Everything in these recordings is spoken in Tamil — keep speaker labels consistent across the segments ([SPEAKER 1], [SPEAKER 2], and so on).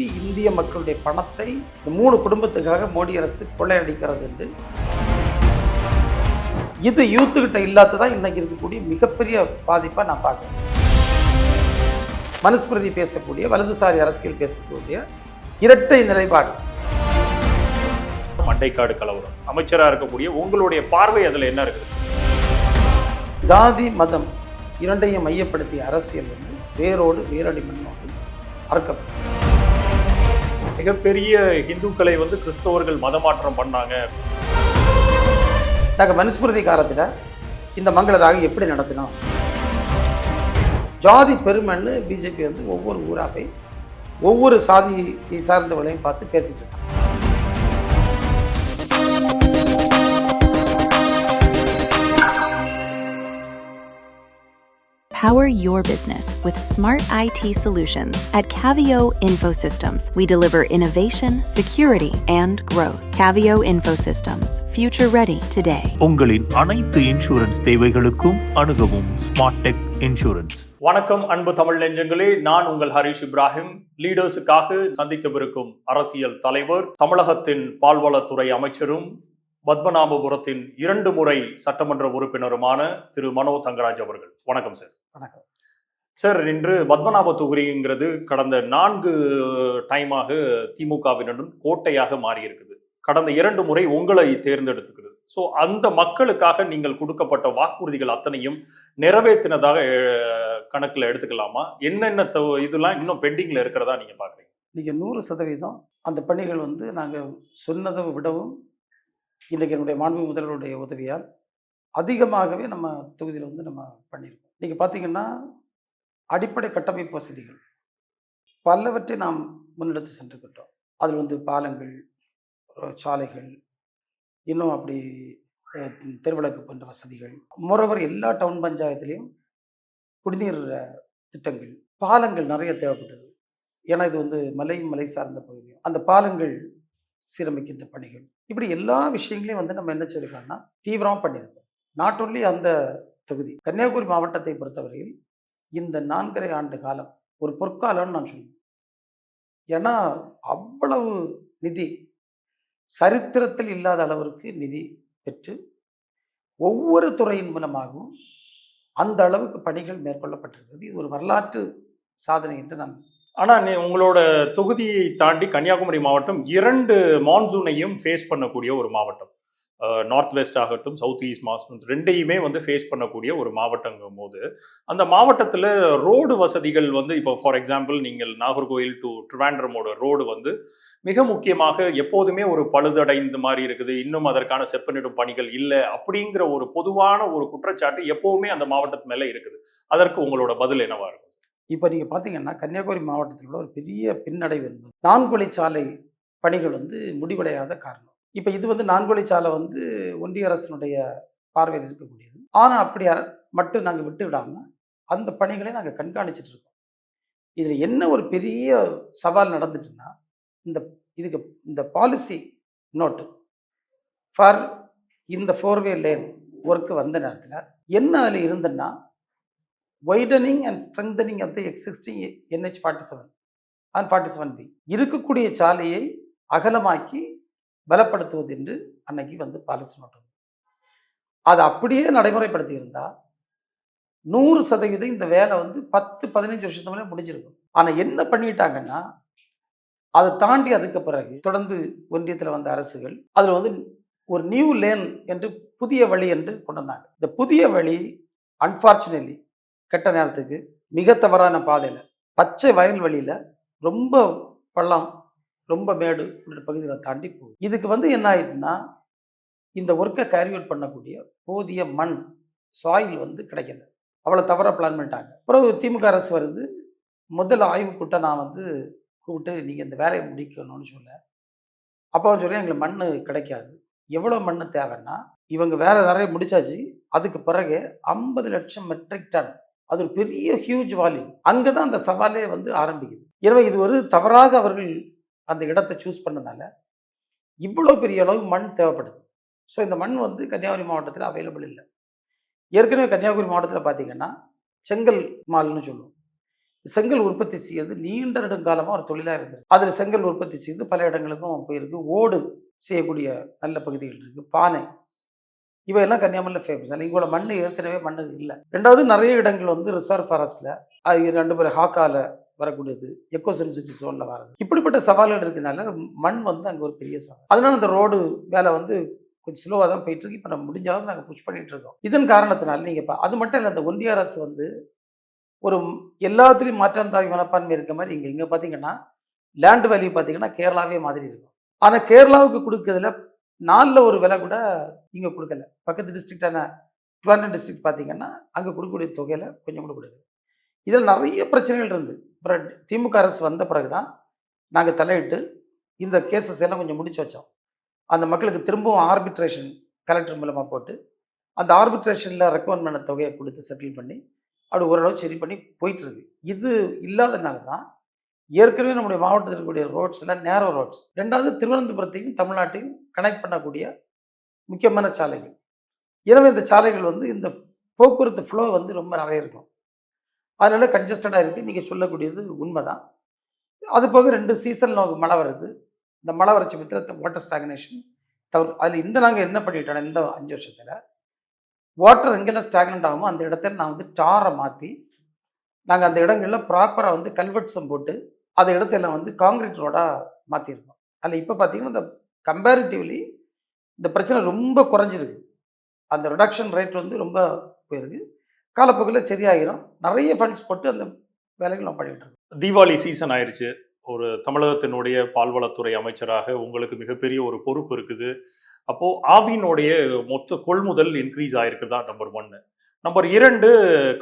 [SPEAKER 1] இந்திய மக்களுடைய பணத்தை இந்த 3 குடும்பத்துக்காக மோடி அரசு கொள்ளையடிக்கிறது என்று இது யூத்துக்கிட்ட இல்லாததான் இன்னைக்கு இருக்கக்கூடிய மிகப்பெரிய பாதிப்பை நான் பார்க்குறேன். மனுஸ்மிருதி பேசக்கூடிய வலதுசாரி அரசியல் பேசக்கூடிய இரட்டை நிலைப்பாடு.
[SPEAKER 2] மண்டைக்காடு கலவரம் அமைச்சராக இருக்கக்கூடிய உங்களுடைய பார்வை அதில் என்ன இருக்குது?
[SPEAKER 1] ஜாதி மதம் இரண்டையும் மையப்படுத்திய அரசியல் வந்து வேரோடு வேரடி மண்ணோடு அறுக்கப்படும்.
[SPEAKER 2] மிகப்பெரிய இந்துக்களை வந்து கிறிஸ்தவர்கள் மதமாற்றம் பண்ணாங்க.
[SPEAKER 1] நாங்கள் மனுஸ்மிருதி காலத்தில் இந்த மங்களராக எப்படி நடத்தினோம்? ஜாதி பெருமைன்னு பிஜேபி வந்து ஒவ்வொரு ஊராக போய் ஒவ்வொரு சாதியை சார்ந்தவர்களையும் பார்த்து பேசிட்டு இருக்காங்க.
[SPEAKER 3] Power your business with smart IT solutions at Cavio Infosystems. We deliver innovation, security, and growth. Cavio Infosystems, future ready today.
[SPEAKER 4] உங்களின் அனைத்து இன்சூரன்ஸ் தேவைகளுக்கும் அணுகவும் ஸ்மார்ட் டெக் இன்சூரன்ஸ்.
[SPEAKER 2] வணக்கம் அன்பு தமிழ் நெஞ்சங்களே, நான் உங்கள் ஹரிஷ் இப்ராஹிம். லீடர்ஸுக்காக சந்திக்கவிருக்கும் அரசியல் தலைவர், தமிழகத்தின் பால்வளத்துறை அமைச்சரும் பத்மநாபபுரத்தின் 2 முறை சட்டமன்ற உறுப்பினருமான திரு மனோ தங்கராஜ் அவர்கள். வணக்கம் சார்.
[SPEAKER 1] வணக்கம்
[SPEAKER 2] சார். இன்று பத்மநாப தொகுதிங்கிறது கடந்த 4 டைமாக திமுகவினரும் கோட்டையாக மாறி இருக்குது. கடந்த 2 முறை உங்களை தேர்ந்தெடுத்துக்கிறது. ஸோ அந்த மக்களுக்காக நீங்கள் கொடுக்கப்பட்ட வாக்குறுதிகள் அத்தனையும் நிறைவேற்றினதாக கணக்கில் எடுத்துக்கலாமா? என்னென்ன இதெல்லாம் இன்னும் பெண்டிங்கில் இருக்கிறதா நீங்கள் பார்க்குறீங்க?
[SPEAKER 1] நீங்கள் 100% அந்த பணிகள் வந்து நாங்கள் சொன்னதை விடவும் இன்றைக்கு என்னுடைய மாண்பு முதல்வருடைய உதவியால் அதிகமாகவே நம்ம தொகுதியில் வந்து நம்ம பண்ணியிருக்கோம். நீங்கள் பார்த்தீங்கன்னா அடிப்படை கட்டமைப்பு வசதிகள் பலவற்றை நாம் முன்னெடுத்து சென்றுக்கிட்டோம். அதில் வந்து பாலங்கள், சாலைகள், இன்னும் அப்படி தெருவிளக்கு போன்ற வசதிகள், மோரோவர் எல்லா டவுன் பஞ்சாயத்துலேயும் குடிநீர் திட்டங்கள், பாலங்கள் நிறைய தேவைப்பட்டது. ஏன்னா இது வந்து மலை சார்ந்த பகுதி. அந்த பாலங்கள் சீரமைக்கின்ற பணிகள், இப்படி எல்லா விஷயங்களையும் வந்து நம்ம என்ன செய்யறோம்னா தீவிரமாக பண்ணியிருக்கோம். நாட் ஒன்லி அந்த தொகுதி, கன்னியாகுமரி மாவட்டத்தை பொறுத்தவரையில் இந்த 4.5 ஆண்டு காலம் ஒரு பொற்காலம்னு நான் சொல்லுவேன். ஏன்னா அவ்வளவு நிதி, சரித்திரத்தில் இல்லாத அளவிற்கு நிதி பெற்று ஒவ்வொரு துறையின் மூலமாகவும் அந்த அளவுக்கு பணிகள் மேற்கொள்ளப்பட்டிருக்கிறது. இது ஒரு வரலாற்று சாதனை என்று நான்.
[SPEAKER 2] ஆனால் உங்களோட தொகுதியை தாண்டி கன்னியாகுமரி மாவட்டம் 2 மான்சூனையும் ஃபேஸ் பண்ணக்கூடிய ஒரு மாவட்டம். நார்த் வெஸ்ட் ஆகட்டும், சவுத் ஈஸ்ட் மான்சூன் ரெண்டையுமே வந்து ஃபேஸ் பண்ணக்கூடிய ஒரு மாவட்டங்கும் போது அந்த மாவட்டத்தில் ரோடு வசதிகள் வந்து இப்போ ஃபார் எக்ஸாம்பிள் நீங்கள் நாகர்கோயில் டு ட்ரிவாண்ட்ரமோட ரோடு வந்து மிக முக்கியமாக எப்போதுமே ஒரு பழுதடைந்த மாதிரி இருக்குது. இன்னும் அதற்கான செப்பனிடும் பணிகள் இல்லை அப்படிங்கிற ஒரு பொதுவான ஒரு குற்றச்சாட்டு எப்போவுமே அந்த மாவட்டத்து மேலே இருக்குது. அதற்கு உங்களோட பதில் என்னவா இருக்கும்?
[SPEAKER 1] இப்போ நீங்கள் பார்த்தீங்கன்னா கன்னியாகுமரி மாவட்டத்தில் உள்ள ஒரு பெரிய பின்னடைவு என்பது 4 வழிச்சாலை பணிகள் வந்து முடிவடையாத காரணம். இப்போ இது வந்து 4 வழிச்சாலை வந்து ஒன்றிய அரசினுடைய பார்வையில் இருக்கக்கூடியது. ஆனால் அப்படி மட்டும் நாங்கள் விட்டு விடாமல் அந்த பணிகளை நாங்கள் கண்காணிச்சுட்டு இருக்கோம். இதில் என்ன ஒரு பெரிய சவால் நடந்துட்டுன்னா, இந்த பாலிசி நோட்டு ஃபார் இந்த 4-வே லேன் ஒர்க்கு வந்த நேரத்தில் என்ன அதில் இருந்ததுன்னா, widening and strengthening of the existing NH 47 and 47B இருக்கக்கூடிய சாலையை அகலமாக்கி பலப்படுத்துவது என்று அன்னைக்கு வந்து பாலிசி நோட்டு. அதை அப்படியே நடைமுறைப்படுத்தி இருந்தால் 100% இந்த வேலை வந்து 10-15 வருஷத்துக்கு மேலே முடிஞ்சிருக்கும். ஆனால் என்ன பண்ணிட்டாங்கன்னா, அதை தாண்டி அதுக்கு பிறகு தொடர்ந்து ஒன்றியத்தில் வந்த அரசுகள் அதில் வந்து ஒரு நியூ லேன் என்று புதிய வழி என்று கொண்டு வந்தாங்க. இந்த புதிய வழி அன்ஃபார்ச்சுனேட்லி கெட்ட நேரத்துக்கு மிக தவறான பாதையில், பச்சை வயல்வெளியில் ரொம்ப பள்ளம், ரொம்ப மேடு பகுதியில் தாண்டி போகுது. இதுக்கு வந்து என்ன ஆயிடுச்சுன்னா, இந்த ஒர்க்கை கேரி அவுட் பண்ணக்கூடிய போதிய மண், சாயில் வந்து கிடைக்கல. அவ்வளோ தவறாக பிளான் பண்ணிட்டாங்க. பிறகு திமுக அரசு வருது. முதல் ஆய்வு கூட்டம் நான் வந்து கூப்பிட்டு நீங்கள் இந்த வேலையை முடிக்கணும்னு சொல்ல, அப்போ சொல்கிறேன் எங்களுக்கு மண் கிடைக்காது. எவ்வளோ மண் தேவைன்னா, இவங்க வேற நிறைய முடிச்சாச்சு. அதுக்கு பிறகு 50 லட்சம் மெட்ரிக் டன், அது ஒரு பெரிய ஹியூஜ் வால்யூம். அங்கே தான் அந்த சவாலே வந்து ஆரம்பிக்குது. எனவே இது ஒரு தவறாக அவர்கள் அந்த இடத்தை சூஸ் பண்ணனால இவ்வளோ பெரிய அளவு மண் தேவைப்படுது. ஸோ இந்த மண் வந்து கன்னியாகுமரி மாவட்டத்தில் அவைலபிள் இல்லை. ஏற்கனவே கன்னியாகுமரி மாவட்டத்தில் பார்த்தீங்கன்னா செங்கல் மால்னு சொல்லுவோம். செங்கல் உற்பத்தி செய்யறது நீண்ட நெடுங்காலமாக ஒரு தொழிலாக இருந்தது. அதில் செங்கல் உற்பத்தி செய்து பல இடங்களுக்கும் போயிருக்கு. ஓடு செய்யக்கூடிய நல்ல பகுதிகள் இருக்குது. பானை இவையெல்லாம் கன்னியாகுமரியில் ஃபேமஸ். ஆனால் இங்கோட மண் ஏற்கனவே மண் இல்லை. ரெண்டாவது நிறைய இடங்கள் வந்து ரிசர்வ் ஃபாரஸ்ட்டில், அது 2 பேர் ஹாக்காவில் வரக்கூடியது, எக்கோ சென்சிட்டிவ் ஜோனில் வர்றது, இப்படிப்பட்ட சவால்கள் இருக்கனால மண் வந்து அங்கே ஒரு பெரிய சவால். அதனால அந்த ரோடு வேலை வந்து கொஞ்சம் ஸ்லோவாக தான் போயிட்டு இருக்கு. இப்போ நம்ம முடிஞ்ச அளவுக்கு நாங்கள் புஷ் பண்ணிட்டு இருக்கோம். இதன் காரணத்தினால நீங்கள் அது மட்டும் இல்லை, அந்த ஒன்றிய அரசு வந்து ஒரு எல்லாத்துலேயும் மாற்றாந்தாவி மனப்பான்மை இருக்க மாதிரி இங்கே பார்த்தீங்கன்னா லேண்ட் வேல்யூ பார்த்தீங்கன்னா கேரளாவே மாதிரி இருக்கும். ஆனால் கேரளாவுக்கு கொடுக்கறதுல 4ல் ஒரு விலை கூட இங்கே கொடுக்கல. பக்கத்து டிஸ்ட்ரிக்டான ட்ரிவாண்ட்ரம் டிஸ்ட்ரிக்ட் பார்த்தீங்கன்னா அங்கே கொடுக்கக்கூடிய தொகையில் கொஞ்சம் கூட கொடுக்கல. இதில் நிறைய பிரச்சனைகள் இருந்து அப்புறம் திமுக அரசு வந்த பிறகு தான் நாங்கள் தலையிட்டு இந்த கேசஸ் எல்லாம் கொஞ்சம் முடிச்சு வச்சோம். அந்த மக்களுக்கு திரும்பவும் ஆர்பிட்ரேஷன் கலெக்டர் மூலமாக போட்டு அந்த ஆர்பிட்ரேஷனில் ரெக்கமெண்ட் பண்ண தொகையை கொடுத்து செட்டில் பண்ணி அப்படி ஓரளவு சரி பண்ணி போயிட்டுருக்கு. இது இல்லாதனால தான் ஏற்கனவே நம்முடைய மாவட்டத்தில் இருக்கக்கூடிய ரோட்ஸ் எல்லாம் நேரோ ரோட்ஸ். ரெண்டாவது திருவனந்தபுரத்தையும் தமிழ்நாட்டையும் கனெக்ட் பண்ணக்கூடிய முக்கியமான சாலைகள். எனவே இந்த சாலைகள் வந்து இந்த போக்குவரத்து ஃப்ளோ வந்து ரொம்ப நிறைய இருக்கும். அதனால கன்ஜஸ்டடாக இருக்குது. நீங்கள் சொல்லக்கூடியது உண்மை தான். அது போக 2 சீசன் மழை வருது. இந்த மழை வர சமயத்தில் வாட்டர் ஸ்டாக்னேஷன் அதில் இந்த நாங்கள் என்ன பண்ணிட்டோம், இந்த 5 வருஷத்தில் வாட்டர் எங்கெல்லாம் ஸ்டாக்னண்ட் ஆகுமோ அந்த இடத்துல நான் வந்து டாரை மாற்றி நாங்கள் அந்த இடங்களில் ப்ராப்பராக வந்து கல்வெட்ஸும் போட்டு அந்த இடத்துல வந்து காங்கிரீட் ரோடாக மாற்றிருக்கோம். அதில் இப்போ பார்த்தீங்கன்னா இந்த கம்பேரிட்டிவ்லி இந்த பிரச்சனை ரொம்ப குறைஞ்சிருக்கு. அந்த ரிடக்ஷன் ரேட் வந்து ரொம்ப போயிருக்கு. காலப்போக்கில் சரியாகிடும். நிறைய ஃபண்ட்ஸ் போட்டு அந்த வேலைகள் நம்ம பண்ணிகிட்டு இருக்கோம்.
[SPEAKER 2] தீபாவளி சீசன் ஆயிடுச்சு. ஒரு தமிழகத்தினுடைய பால்வளத்துறை அமைச்சராக உங்களுக்கு மிகப்பெரிய ஒரு பொறுப்பு இருக்குது. அப்போ ஆவினுடைய மொத்த கொள்முதல் இன்க்ரீஸ் ஆயிருக்குதா? நம்பர் 1. நம்பர் 2,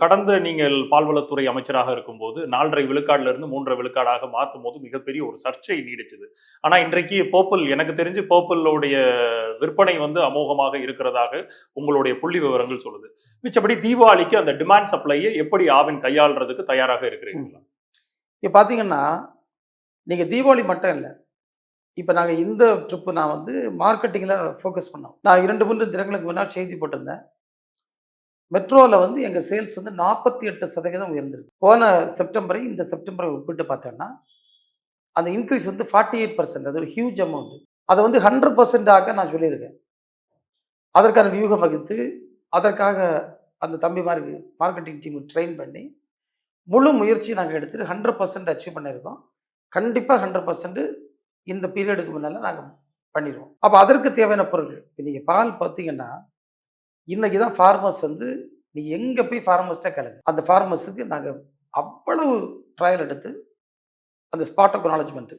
[SPEAKER 2] கடந்த நீங்கள் பால்வளத்துறை அமைச்சராக இருக்கும்போது 4.5 விழுக்காடுல இருந்து 3.5 விழுக்காடாக மாற்றும் போது மிகப்பெரிய ஒரு சர்ச்சை நீடிச்சது. ஆனா இன்றைக்கு பர்பிள், எனக்கு தெரிஞ்சு பர்பிளோடைய விற்பனை வந்து அமோகமாக இருக்கிறதாக உங்களுடைய புள்ளி விவரங்கள் சொல்லுது. மிச்சபடி தீபாவளிக்கு அந்த டிமாண்ட் சப்ளையை எப்படி ஆவின் கையாளுறதுக்கு தயாராக இருக்கிறீங்களா?
[SPEAKER 1] இப்போ பார்த்தீங்கன்னா நீங்கள் தீபாவளி மட்டும் இல்லை, இப்போ நாங்கள் இந்த ட்ரிப்பு நான் வந்து மார்க்கெட்டிங்கில் ஃபோக்கஸ் பண்ணோம். நான் 2-3 தினங்களுக்கு முன்னால் செய்தி போட்டிருந்தேன். மெட்ரோவில் வந்து எங்கள் சேல்ஸ் வந்து 48% உயர்ந்திருக்கு. போன செப்டம்பரை இந்த செப்டம்பரை ஒப்பிட்டு பார்த்தோன்னா அந்த இன்க்ரீஸ் வந்து 48%. அது ஒரு ஹியூஜ் அமௌண்ட். அதை வந்து 100% நான் சொல்லியிருக்கேன். அதற்கான வியூகம் வகுத்து அதற்காக அந்த தம்பிமாருக்கு மார்க்கெட்டிங் டீம் ட்ரெயின் பண்ணி முழு முயற்சி நாங்கள் எடுத்துட்டு 100% அச்சீவ் பண்ணியிருக்கோம். கண்டிப்பாக 100% இந்த பீரியடுக்கு முன்னால் நாங்கள் பண்ணிடுவோம். அப்போ அதற்கு தேவையான பொருட்கள் இப்போ நீங்கள் பால் பார்த்தீங்கன்னா இன்றைக்கி தான் ஃபார்மர்ஸ் வந்து நீங்கள் எங்கே போய் ஃபார்மர்ஸ்ட்டே கேளுங்க, அந்த ஃபார்மர்ஸுக்கு நாங்கள் அவ்வளவு ட்ரையல் எடுத்து அந்த ஸ்பாட் அக்னாலஜ்மெண்ட்டு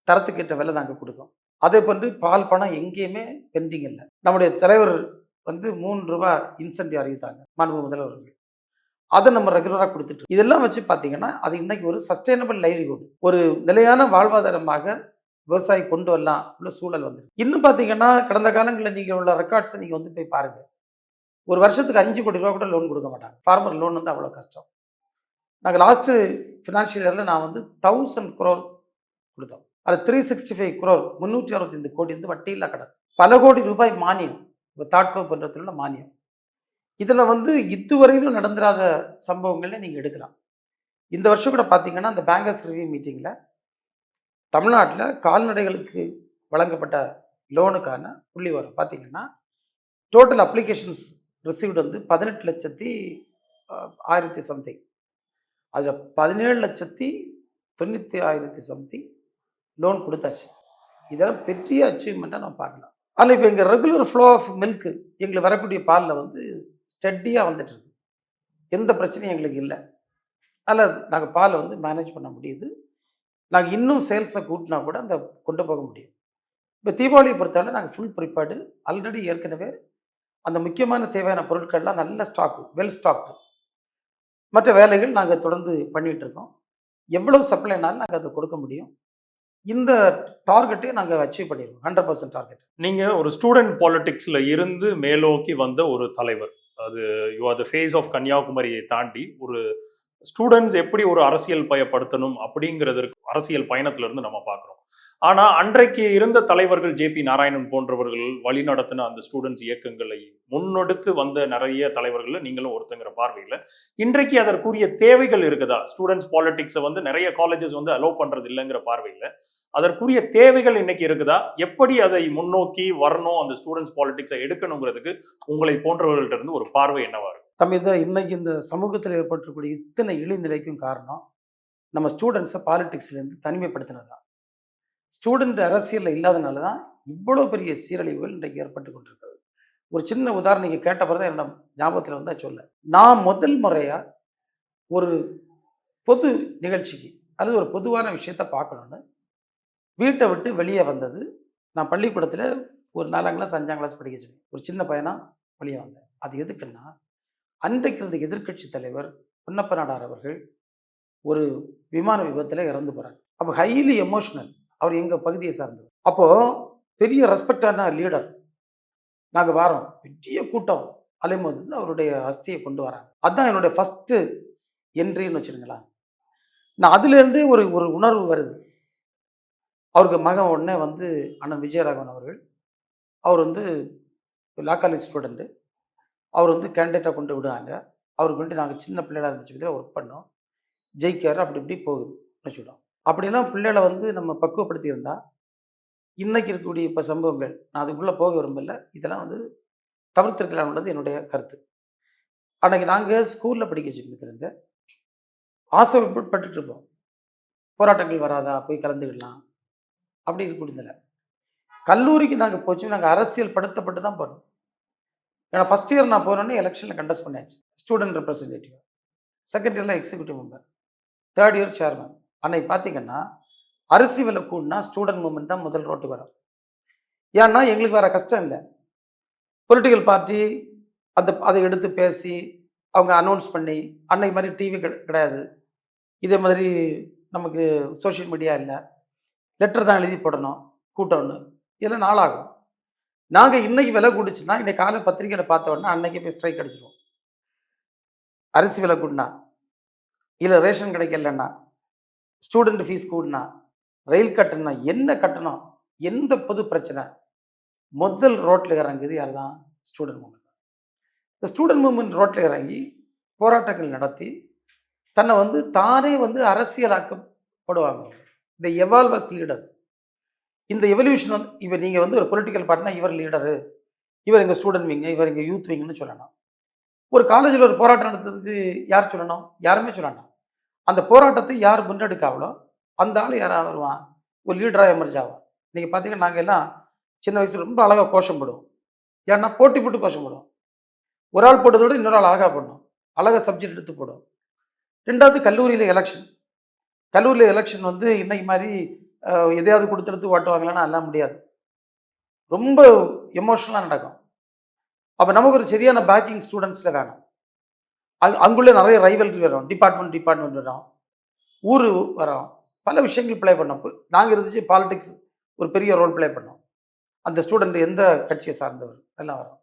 [SPEAKER 1] தரத்துக்கேற்ற விலை நாங்கள் கொடுக்கோம். அதே போன்று பால் பணம் எங்கேயுமே பெண்டிங் இல்லை. நம்முடைய தலைவர் வந்து 3 ரூபா இன்சென்டிவ் அறிவித்தாங்க, மாண்பு முதல்வர்கள். அதை நம்ம ரெகுலராக கொடுத்துட்டு இதெல்லாம் வச்சு பார்த்தீங்கன்னா அது இன்றைக்கி ஒரு சஸ்டைனபிள் லைவ்லிஹுட், ஒரு நிலையான வாழ்வாதாரமாக விவசாயி கொண்டு வரலாம் உள்ள சூழல் வந்து. இன்னும் பார்த்தீங்கன்னா கடந்த காலங்களில் நீங்கள் உள்ள ரெக்கார்ட்ஸை நீங்கள் வந்து போய் பாருங்கள். ஒரு வருஷத்துக்கு 5 கோடி ரூபா கூட லோன் கொடுக்க மாட்டாங்க. ஃபார்மர் லோன் வந்து அவ்வளோ கஷ்டம். நாங்கள் லாஸ்ட்டு ஃபினான்ஷியல் இயரில் நான் வந்து 1000 crore கொடுத்தோம். அது 365 crore 365 கோடி வந்து வட்டியில்லா கடன், பல கோடி ரூபாய் மானியம், இப்போ தாட்கோ பண்ணுறதுல மானியம். இதில் வந்து இதுவரையிலும் நடந்துராத சம்பவங்களே நீங்கள் எடுக்கலாம். இந்த வருஷம் கூட பார்த்தீங்கன்னா அந்த பேங்கர்ஸ் ரிவ்யூ மீட்டிங்கில் தமிழ்நாட்டில் கால்நடைகளுக்கு வழங்கப்பட்ட லோனுக்கான புள்ளி வரும் பார்த்தீங்கன்னா டோட்டல் அப்ளிகேஷன்ஸ் ரிசீவ்டு வந்து 18,10,000 சம்திங். அதில் 17,90,000 சம்திங் லோன் கொடுத்தாச்சு. இதெல்லாம் பெரிய அச்சீவ்மெண்ட்டாக நம்ம பார்க்கலாம். அதில் இப்போ எங்கள் ரெகுலர் ஃப்ளோ ஆஃப் மில்க்கு எங்களுக்கு வரக்கூடிய பாலில் வந்து ஸ்டெடியாக வந்துட்டுருக்கு. எந்த பிரச்சனையும் எங்களுக்கு இல்லை. அதில் நாங்கள் பாலை வந்து மேனேஜ் பண்ண முடியுது. நாங்கள் இன்னும் சேல்ஸை கூட்டினா கூட அந்த கொண்டு போக முடியும். இப்போ தீபாவளியை பொறுத்தவரை நாங்கள் ஃபுல் ப்ரிப்பேர்டு. ஆல்ரெடி ஏற்கனவே அந்த முக்கியமான தேவையான பொருட்கள்லாம் நல்ல ஸ்டாக்கு, வெல் ஸ்டாக்டு. மற்ற வேலைகள் நாங்கள் தொடர்ந்து பண்ணிகிட்டு இருக்கோம். எவ்வளவு சப்ளைனாலும் நாங்கள் அதை கொடுக்க முடியும். இந்த டார்கெட்டை நாங்கள் அச்சீவ் பண்ணிடுவோம், 100% டார்கெட்.
[SPEAKER 2] நீங்கள் ஒரு ஸ்டூடெண்ட் பாலிடிக்ஸில் இருந்து மேலோக்கி வந்த ஒரு தலைவர். அது you are the face of கன்னியாகுமரியை தாண்டி ஒரு ஸ்டூடெண்ட்ஸ் எப்படி ஒரு அரசியல் பயப்படுத்தணும் அப்படிங்கிறதுக்கு அரசியல் பயணத்திலிருந்து நம்ம பார்க்குறோம். ஆனா அன்றைக்கு இருந்த தலைவர்கள் ஜே.பி. நாராயணன் போன்றவர்கள் வழிநடத்தின அந்த ஸ்டூடெண்ட்ஸ் இயக்கங்களை முன்னெடுத்து வந்த நிறைய தலைவர்கள் நீங்களும் ஒருத்தங்கிற பார்வையில் இன்றைக்கு அதற்குரிய தேவைகள் இருக்குதா? ஸ்டூடெண்ட்ஸ் பாலிடிக்ஸை வந்து நிறைய காலேஜஸ் வந்து அலோவ் பண்றது இல்லைங்கிற பார்வையில் அதற்குரிய தேவைகள் இன்னைக்கு இருக்குதா? எப்படி அதை முன்னோக்கி வரணும், அந்த ஸ்டூடெண்ட்ஸ் பாலிடிக்ஸை எடுக்கணுங்கிறதுக்கு உங்களை போன்றவர்கள்ட்ட இருந்து ஒரு பார்வை என்னவா இருக்கு?
[SPEAKER 1] தம்பி, இன்னைக்கு இந்த சமூகத்தில் ஏற்பட்டிருக்கக்கூடிய இத்தனை இழிநிலைக்கும் காரணம் நம்ம ஸ்டூடெண்ட்ஸை பாலிடிக்ஸ்லேருந்து தனிமைப்படுத்தினது தான். ஸ்டூடெண்ட் அரசியலில் இல்லாதனால தான் இவ்வளோ பெரிய சீரழிவுகள் இன்றைக்கு ஏற்பட்டு கொண்டிருக்கிறது. ஒரு சின்ன உதாரணம் நீங்கள் கேட்ட பிறகு தான் என்னோட ஞாபகத்தில் வந்தால் சொல்ல, நான் முதல் முறையாக ஒரு பொது நிகழ்ச்சிக்கு அல்லது ஒரு பொதுவான விஷயத்தை பார்க்கணுன்னு வீட்டை விட்டு வெளியே வந்தது. நான் பள்ளிக்கூடத்தில் ஒரு 4ஆம் கிளாஸ் 5ஆம் கிளாஸ் படிக்க சொன்னேன். ஒரு சின்ன பையனாக வெளியே வந்தேன். அது எதுக்குன்னா, அன்றைக்கு இருந்த எதிர்க்கட்சி தலைவர் பொன்னப்ப நாடார் அவர்கள் ஒரு விமான விபத்தில் இறந்து போகிறார். அப்போ ஹைலி எமோஷ்னல். அவர் எங்கள் பகுதியை சார்ந்தவர். அப்போது பெரிய ரெஸ்பெக்டான லீடர். நாங்கள் வாரோம், பெரிய கூட்டம் அலைமோது அவருடைய அஸ்தியை கொண்டு வராங்க. அதுதான் என்னுடைய ஃபஸ்ட்டு என்ட்ரின்னு வச்சுருங்களேன். நான் அதுலேருந்தே ஒரு ஒரு உணர்வு வருது. அவருக்கு மகன் உடனே வந்து அண்ணன் விஜயராகவன் அவர்கள், அவர் வந்து லா காலேஜ் ஸ்டூடெண்ட்டு. அவர் வந்து கேண்டிடேட்டாக கொண்டு விடுவாங்க. அவருக்கு வந்துட்டு நாங்கள் சின்ன பிள்ளையாக இருந்துச்சு ஒர்க் பண்ணோம். ஜெயிக்கார். அப்படி இப்படி போகுது வச்சுக்கிட்டோம். அப்படிலாம் பிள்ளைகளை வந்து நம்ம பக்குவப்படுத்தியிருந்தா இன்றைக்கி இருக்கக்கூடிய இப்போ சம்பவங்கள், நான் அதுக்குள்ளே போக விரும்பல, இதெல்லாம் வந்து தவிர்த்திருக்கலாம்ன்றது என்னுடைய கருத்து. அன்றைக்கி நாங்கள் ஸ்கூலில் படிக்க சமயத்திலேருந்து ஆசைப்பட்டுட்டு இருப்போம், போராட்டங்கள் வராதா, போய் கலந்துக்கிடலாம் அப்படி இருக்கக்கூடியதில்லை. கல்லூரிக்கு நாங்கள் போச்சு, நாங்கள் அரசியல் படுத்தப்பட்டு தான் போனோம். ஏன்னா ஃபஸ்ட் இயர் நான் போனோன்னே எலெக்ஷனில் கண்டெஸ்ட் பண்ணியாச்சு, ஸ்டூடெண்ட் ரெப்ரஸன்டேட்டிவ். செகண்ட் இயரில் executive member, third year chairman. அன்னைக்கு பார்த்தீங்கன்னா அரசியலை கூடனா ஸ்டூடெண்ட் மூவ்மெண்ட் தான் முதல் ரோட்டுக்கு வரும். ஏன்னா எங்களுக்கு வேறு கஷ்டம் இல்லை. பொலிட்டிக்கல் பார்ட்டி அதை எடுத்து பேசி அவங்க அனௌன்ஸ் பண்ணி, அன்னைக்கு மாதிரி டிவி கிடையாது, இதே மாதிரி நமக்கு சோஷியல் மீடியா இல்லை, லெட்டர் தான் எழுதி போடணும், கூட்டம்னு, இதெல்லாம் நாளாகும். நாங்கள் இன்றைக்கி விலை கூடிச்சுன்னா இன்றைக்கி காலை பத்திரிக்கையில் பார்த்த உடனே அன்னைக்கே போய் ஸ்ட்ரைக் அடிச்சிடுவோம். அரிசி விலை கூடினா, இல்லை ரேஷன் கிடைக்கலன்னா, ஸ்டூடெண்ட் ஃபீஸ் கூடினா, ரயில் கட்டணம்னா, என்ன கட்டணம், எந்த பொது பிரச்சனை, முதல் ரோட்டில் இறங்குது யார் தான்? Student movement. இந்த ஸ்டூடெண்ட் மூவ்மெண்ட் ரோட்டில் இறங்கி போராட்டங்கள் நடத்தி தன்னை வந்து தானே வந்து அரசியலாக்கப்படுவாங்க. இந்த எவால்வஸ் லீடர்ஸ். இந்த எவல்யூஷன் வந்து இப்போ நீங்கள் வந்து ஒரு பொலிட்டிக்கல் பார்ட்டினா இவர் லீடரு, இவர் எங்கள் ஸ்டூடெண்ட் விங்கு, இவர் எங்கள் யூத் விங்குன்னு சொல்லணும். ஒரு காலேஜில் ஒரு போராட்டம் நடத்துறதுக்கு யார் சொல்லணும்? யாருமே சொல்லணும். அந்த போராட்டத்தை யார் முன்னெடுக்காவளோ அந்த ஆள் யாராக வருவான், ஒரு லீடராக எமர்ஜ் ஆகும். நீங்கள் பார்த்தீங்கன்னா நாங்கள் எல்லாம் சின்ன வயசில் ரொம்ப அழகாக கோஷம் போடுவோம். ஏன்னா போட்டி போட்டு கோஷம் போடுவோம். ஒரு ஆள் போட்டதை விட இன்னொரு ஆள் அழகாக போடணும், அழகாக சப்ஜெக்ட் எடுத்து போடுவோம். ரெண்டாவது கல்லூரியில் எலெக்ஷன். கல்லூரியில் எலெக்ஷன் வந்து இன்னைக்கு மாதிரி எதையாவது கொடுத்துடுத்து ஓட்டுவாங்களான்னா எல்லாம் முடியாது, ரொம்ப எமோஷனலாக நடக்கும். அப்போ நமக்கு ஒரு சரியான பேக்கிங் ஸ்டூடெண்ட்ஸில் வேணும். அங்குள்ளே நிறைய ரைவல்ரி வரும், டிபார்ட்மெண்ட் வரும், ஊர் வரும், பல விஷயங்கள் ப்ளே பண்ணோம். நாங்கள் இருந்துச்சு பாலிடிக்ஸ் ஒரு பெரிய ரோல் ப்ளே பண்ணோம். அந்த ஸ்டூடெண்ட் எந்த கட்சியை சார்ந்தவர் எல்லாம் வரும்.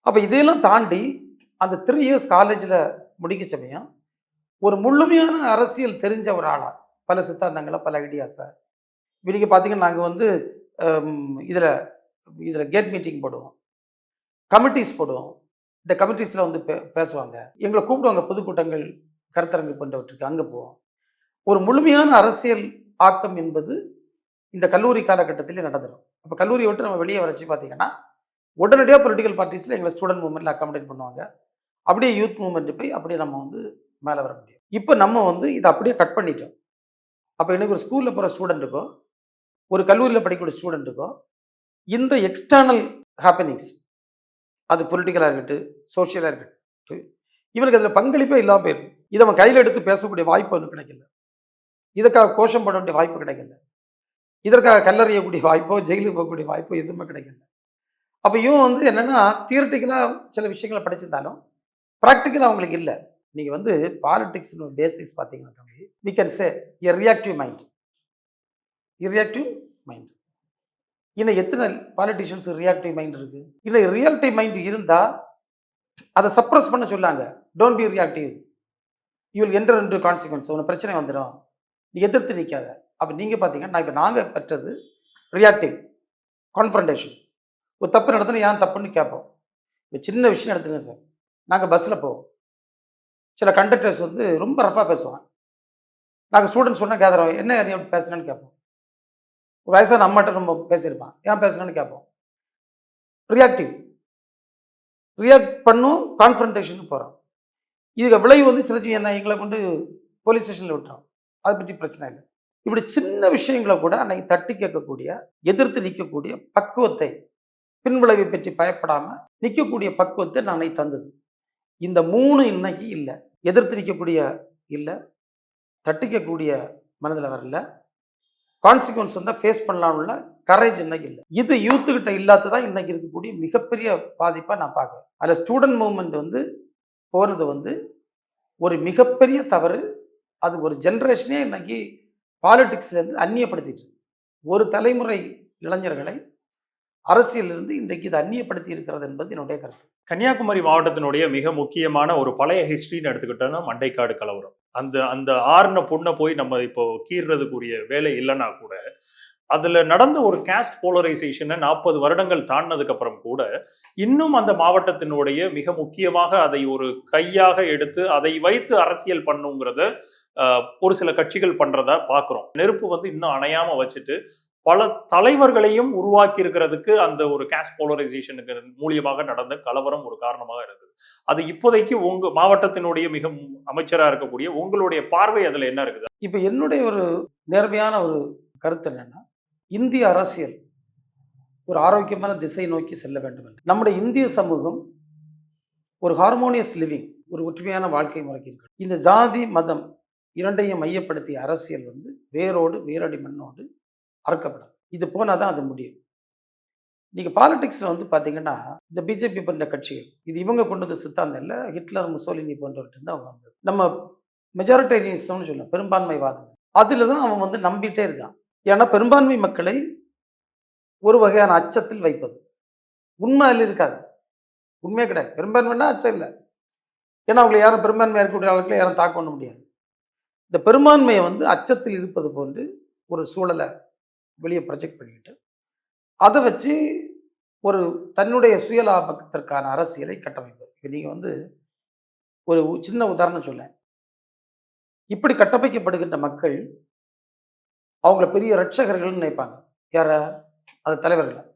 [SPEAKER 1] அப்போ இதையெல்லாம் தாண்டி அந்த 3 இயர்ஸ் காலேஜில் முடிக்க சமயம் ஒரு முழுமையான அரசியல் தெரிஞ்ச ஒரு ஆளாக பல சித்தாந்தங்களை, பல ஐடியாஸை இப்போ நீங்கள் பார்த்தீங்கன்னா நாங்கள் வந்து இதில் கேட் மீட்டிங் போடுவோம், கமிட்டிஸ் போடுவோம். இந்த கமிட்டிஸில் வந்து பேசுவாங்க, எங்களை கூப்பிடுவாங்க, பொதுக்கூட்டங்கள், கருத்தரங்கு போன்றவற்றுக்கு அங்கே போவோம். ஒரு முழுமையான அரசியல் ஆக்கம் என்பது இந்த கல்லூரி காலகட்டத்திலே நடந்துடும். அப்போ கல்லூரியை விட்டு நம்ம வெளியே வரைச்சி பார்த்தீங்கன்னா உடனடியாக பொலிட்டிக்கல் பார்ட்டிஸில் எங்களை ஸ்டூடெண்ட் மூவ்மெண்ட்டில் அக்காமடேட் பண்ணுவாங்க. அப்படியே யூத் மூவ்மெண்ட்டு போய் அப்படியே நம்ம வந்து மேலே வர முடியும். இப்போ நம்ம வந்து இதை அப்படியே கட் பண்ணிட்டோம். அப்போ எனக்கு ஒரு ஸ்கூலில் போகிற ஸ்டூடெண்ட்டுக்கோ, ஒரு கல்லூரியில் படிக்கக்கூடிய ஸ்டூடெண்ட்டுக்கோ இந்த எக்ஸ்டர்னல் ஹேப்பனிங்ஸ், அது பொலிட்டிக்கலாக இருக்கட்டும், சோஷியலாக இருக்கட்டும், இவனுக்கு அதில் பங்களிப்பே இல்லாமல் போயிருக்கு. இதை அவன் கையில் எடுத்து பேசக்கூடிய வாய்ப்பு ஒன்றும் கிடைக்கல, இதற்காக கோஷம் போட வேண்டிய வாய்ப்பு கிடைக்கல, இதற்காக கல்லறியக்கூடிய வாய்ப்போ ஜெயிலுக்கு போகக்கூடிய வாய்ப்போ எதுவுமே கிடைக்கல. அப்போ இவன் வந்து என்னென்னா தியரட்டிக்கலாக சில விஷயங்களை படிச்சிருந்தாலும் ப்ராக்டிக்கலாக அவங்களுக்கு இல்லை. நீங்கள் வந்து பாலிடிக்ஸ்னு பேசிஸ் பார்த்தீங்கன்னா தம்பி, we can say a reactive mind. இன்னும் எத்தனை பாலிட்டிஷியன்ஸ் ரியாக்டிவ் மைண்ட் இருக்குது? இன்னும் ரியாக்டிவ் மைண்ட் இருந்தால் அதை சப்ரஸ் பண்ண சொல்லாங்க. Don't be reactive, you will enter into consequence. ஒன்று பிரச்சனை வந்துடும், நீ எதிர்த்து நிற்காத. அப்போ நீங்கள் பார்த்தீங்கன்னா இப்போ நாங்கள் பெற்றது ரியாக்டிவ் கான்ஃபரன்டேஷன். ஒரு தப்பு நடத்தினா ஏன் தப்புன்னு கேட்போம். இப்போ சின்ன விஷயம் எடுத்துங்க சார், நாங்கள் பஸ்ஸில் போவோம், சில கண்டக்டர்ஸ் வந்து ரொம்ப ரஃபாக பேசுவாங்க. நாங்கள் ஸ்டூடெண்ட்ஸ் சொன்னால் கேட்குறோம், என்ன நீ அப்படி பேசுகிறேன்னு கேட்போம். ஒரு வயசான அம்மாட்ட நம்ம பேசியிருப்பான், ஏன் பேசுகிறேன்னு கேட்போம். ரியாக்டிவ் ரியாக்ட் பண்ணும், கான்ஃபரன்டேஷனுக்கு போகிறோம். இதுக்கு விளைவு வந்து சிலச்சி என்ன எங்களை கொண்டு போலீஸ் ஸ்டேஷனில் விட்டுறோம். அதை பற்றி பிரச்சனை இல்லை. இப்படி சின்ன விஷயங்களை கூட அன்னைக்கு தட்டி கேட்கக்கூடிய, எதிர்த்து நிற்கக்கூடிய பக்குவத்தை, பின்விளைவை பற்றி பயப்படாமல் நிற்கக்கூடிய பக்குவத்தை நான் அன்னைக்கு தந்தது. இந்த 3 இன்னைக்கு இல்லை. எதிர்த்து நிற்கக்கூடிய இல்லை, தட்டிக்கக்கூடிய மனதில் வரல, கான்சிக்வன்ஸ் வந்தால் ஃபேஸ் பண்ணலாம்ல கரேஜ் இன்னைக்கு இல்லை. இது யூத்துக்கிட்ட இல்லாததான் இன்னைக்கு இருக்கக்கூடிய மிகப்பெரிய பாதிப்பாக நான் பார்க்குறேன். அதில் ஸ்டூடெண்ட் மூவ்மெண்ட் வந்து போகிறது வந்து ஒரு மிகப்பெரிய தவறு. அது ஒரு ஜென்ரேஷனே இன்னைக்கு பாலிடிக்ஸ்லேருந்து அந்நியப்படுத்திட்டு, ஒரு தலைமுறை இளைஞர்களை அரசியலிருந்து இன்றைக்கு இது அந்நியப்படுத்தி இருக்கிறது என்பது என்னுடைய கருத்து.
[SPEAKER 2] கன்னியாகுமரி மாவட்டத்தினுடைய மிக முக்கியமான ஒரு பழைய ஹிஸ்டரின்னு எடுத்துக்கிட்டோம்னா மண்டைக்காடு கலவரம். அந்த அந்த ஆறுன பொண்ணை போய் நம்ம இப்போ கீறுறதுக்குரிய வேலை இல்லைன்னா கூட அதுல நடந்த ஒரு காஸ்ட் போலரைசேஷனை 40 வருடங்கள் தாண்டினதுக்கு அப்புறம் கூட இன்னும் அந்த மாவட்டத்தினுடைய மிக முக்கியமாக அதை ஒரு கையாக எடுத்து அதை வைத்து அரசியல் பண்ணுங்கிறத ஒரு சில கட்சிகள் பண்றதா பாக்குறோம். நெருப்பு வந்து இன்னும் அணையாம வச்சுட்டு பல தலைவர்களையும் உருவாக்கி இருக்கிறதுக்கு அந்த ஒரு காஸ்ட் போலரைசேஷனுக்கு மூலியமாக நடந்த கலவரம் ஒரு காரணமாக இருக்குது. அது இப்போதைக்கு உங்க மாவட்டத்தினுடைய மிக அமைச்சராக இருக்கக்கூடிய உங்களுடைய பார்வை அதுல என்ன இருக்குது?
[SPEAKER 1] இப்போ என்னுடைய ஒரு நேர்மையான ஒரு கருத்து என்னன்னா, இந்திய அரசியல் ஒரு ஆரோக்கியமான திசை நோக்கி செல்ல வேண்டும் என்று. நம்முடைய இந்திய சமூகம் ஒரு ஹார்மோனியஸ் லிவிங், ஒரு ஒற்றுமையான வாழ்க்கை முறைக்கு இருக்கு. இந்த ஜாதி மதம் இரண்டையும் மையப்படுத்திய அரசியல் வந்து வேரோடு வேரடி மண்ணோடு அறுக்கப்படும். இது போனால் தான் அது முடியும். நீங்கள் பாலிடிக்ஸில் வந்து பார்த்தீங்கன்னா இந்த பிஜேபி போன்ற கட்சிகள், இது இவங்க கொண்டு வந்து சித்தாந்தம் இல்லை, ஹிட்லர் முசோலினி போன்றவர்கிட்ட தான் அவங்க வந்தது. நம்ம மெஜாரிட்டேரியனிசம்னு சொல்லலாம், பெரும்பான்மைவாதம், அதில் தான் அவன் வந்து நம்பிட்டே இருக்கான். ஏன்னா பெரும்பான்மை மக்களை ஒரு வகையான அச்சத்தில் வைப்பது. உண்மை அதில் இருக்காது, உண்மையே கிடையாது. பெரும்பான்மைன்னா அச்சம் இல்லை, ஏன்னா அவங்களை யாரும் பெரும்பான்மையாக இருக்கக்கூடிய ஆட்களை யாரும் தாக்க பண்ண முடியாது. இந்த பெரும்பான்மையை வந்து அச்சத்தில் இருப்பது போன்று ஒரு சூழலை வெளியே ப்ரொஜெக்ட் பண்ணிக்கிட்டு அதை வச்சு ஒரு தன்னுடைய சுயலாபத்திற்கான அரசியலை கட்டமைப்பது. இப்போ நீங்கள் வந்து ஒரு சின்ன உதாரணம் சொல்லேன். இப்படி கட்டமைக்கப்படுகின்ற மக்கள் அவங்கள பெரிய ரட்சகர்கள்னு நினைப்பாங்க. யார? அது தலைவர்கள்.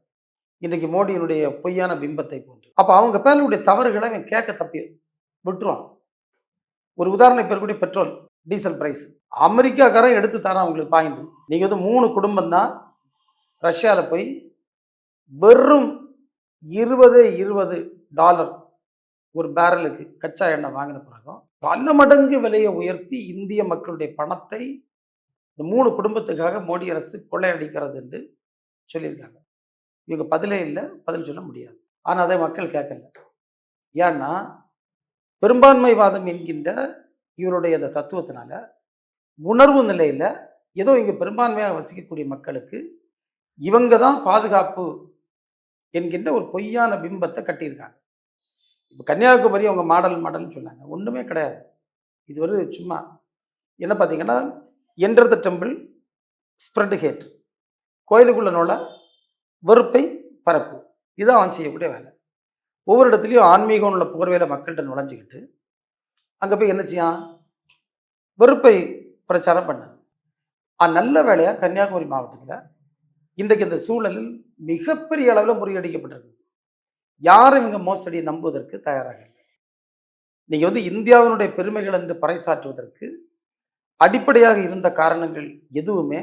[SPEAKER 1] இன்றைக்கு மோடியினுடைய பொய்யான பிம்பத்தை போன்று. அப்போ அவங்க பேருடைய தவறுகளை அவன் கேட்க தப்பி விட்டுருவான். ஒரு உதாரணம், இப்போ இருக்கக்கூடிய பெட்ரோல் டீசல் பிரைஸ் அமெரிக்காக்காரன் எடுத்து தரான் அவங்களுக்கு பாயிண்ட். நீங்கள் வந்து 3 குடும்பம் தான் ரஷ்யாவில் போய் வெறும் $20 ஒரு பேரலுக்கு கச்சா எண்ணெய் வாங்கின பிறகும் பல மடங்கு விலையை உயர்த்தி இந்திய மக்களுடைய பணத்தை இந்த 3 குடும்பத்துக்காக மோடி அரசு கொள்ளையடிக்கிறது என்று சொல்லியிருக்காங்க. இவங்க பதிலே இல்லை, பதில் சொல்ல முடியாது. ஆனால் அதை மக்கள் கேட்கல. ஏன்னா பெரும்பான்மைவாதம் என்கின்ற இவருடைய அந்த தத்துவத்தினால உணர்வு நிலையில் ஏதோ இங்கே பெரும்பான்மையாக வசிக்கக்கூடிய மக்களுக்கு இவங்க தான் பாதுகாப்பு என்கின்ற ஒரு பொய்யான பிம்பத்தை கட்டியிருக்காங்க. இப்போ கன்னியாகுமரி அவங்க மாடல்னு சொன்னாங்க, ஒன்றுமே கிடையாது. இது ஒரு சும்மா என்ன பார்த்தீங்கன்னா, enter the temple spread hate, கோயிலுக்குள்ள நோல வெறுப்பை பரப்பு, இதுதான் அவன் செய்யக்கூடிய வேலை. ஒவ்வொரு இடத்துலையும் ஆன்மீகம் உள்ள போர்வையில் மக்கள்கிட்ட நுழைஞ்சிக்கிட்டு அங்கே போய் என்ன செய்யான், வெறுப்பை பிரச்சாரம் பண்ணது. நல்ல வேலையாக கன்னியாகுமரி மாவட்டத்தில் இன்றைக்கு இந்த சூழலில் மிகப்பெரிய அளவில் முறியடிக்கப்பட்டிருக்கு. யாரும் இவங்க மோசடியை நம்புவதற்கு தயாராக இல்லை. நீங்கள் வந்து இந்தியாவினுடைய பெருமைகள் என்று பறைசாற்றுவதற்கு அடிப்படையாக இருந்த காரணங்கள் எதுவுமே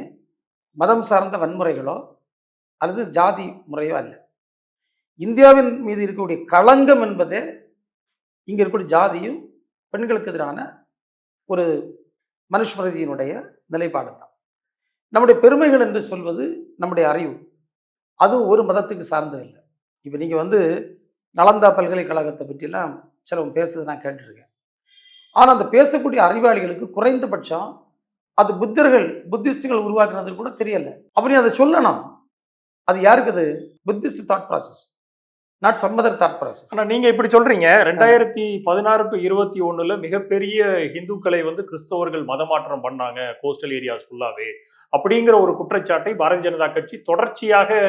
[SPEAKER 1] மதம் சார்ந்த வன்முறைகளோ அல்லது ஜாதி முறையோ அல்ல. இந்தியாவின் மீது இருக்கக்கூடிய களங்கம் என்பதே இங்கே இருக்கக்கூடிய ஜாதியும் பெண்களுக்கு எதிரான ஒரு மனுஸ்மிருதியினுடைய நிலைப்பாடு தான். நம்முடைய பெருமைகள் என்று சொல்வது நம்முடைய அறிவு, அதுவும் ஒரு மதத்துக்கு சார்ந்தது இல்லை. இப்போ நீங்கள் வந்து நலந்தா பல்கலைக்கழகத்தை பற்றிலாம் சிலவங்க பேசுறது நான் கேட்டுருக்கேன். ஆனால் அந்த பேசக்கூடிய அறிவாளிகளுக்கு குறைந்தபட்சம் அது புத்திஸ்டுகள் உருவாக்குனது கூட தெரியலை. அப்படி அதை சொல்லணும். அது யாருக்கு? அது Buddhist thought process. Not some other thought process.
[SPEAKER 2] ஆனா நீங்க இப்படி சொல்றீங்க 2016 to 21 மிகப்பெரிய இந்துக்களை வந்து கிறிஸ்தவர்கள் மதமாற்றம் பண்ணாங்க கோஸ்டல் ஏரியாஸ் ஃபுல்லாவே அப்படிங்கிற ஒரு குற்றச்சாட்டை பாரதிய ஜனதா கட்சி தொடர்ச்சியாக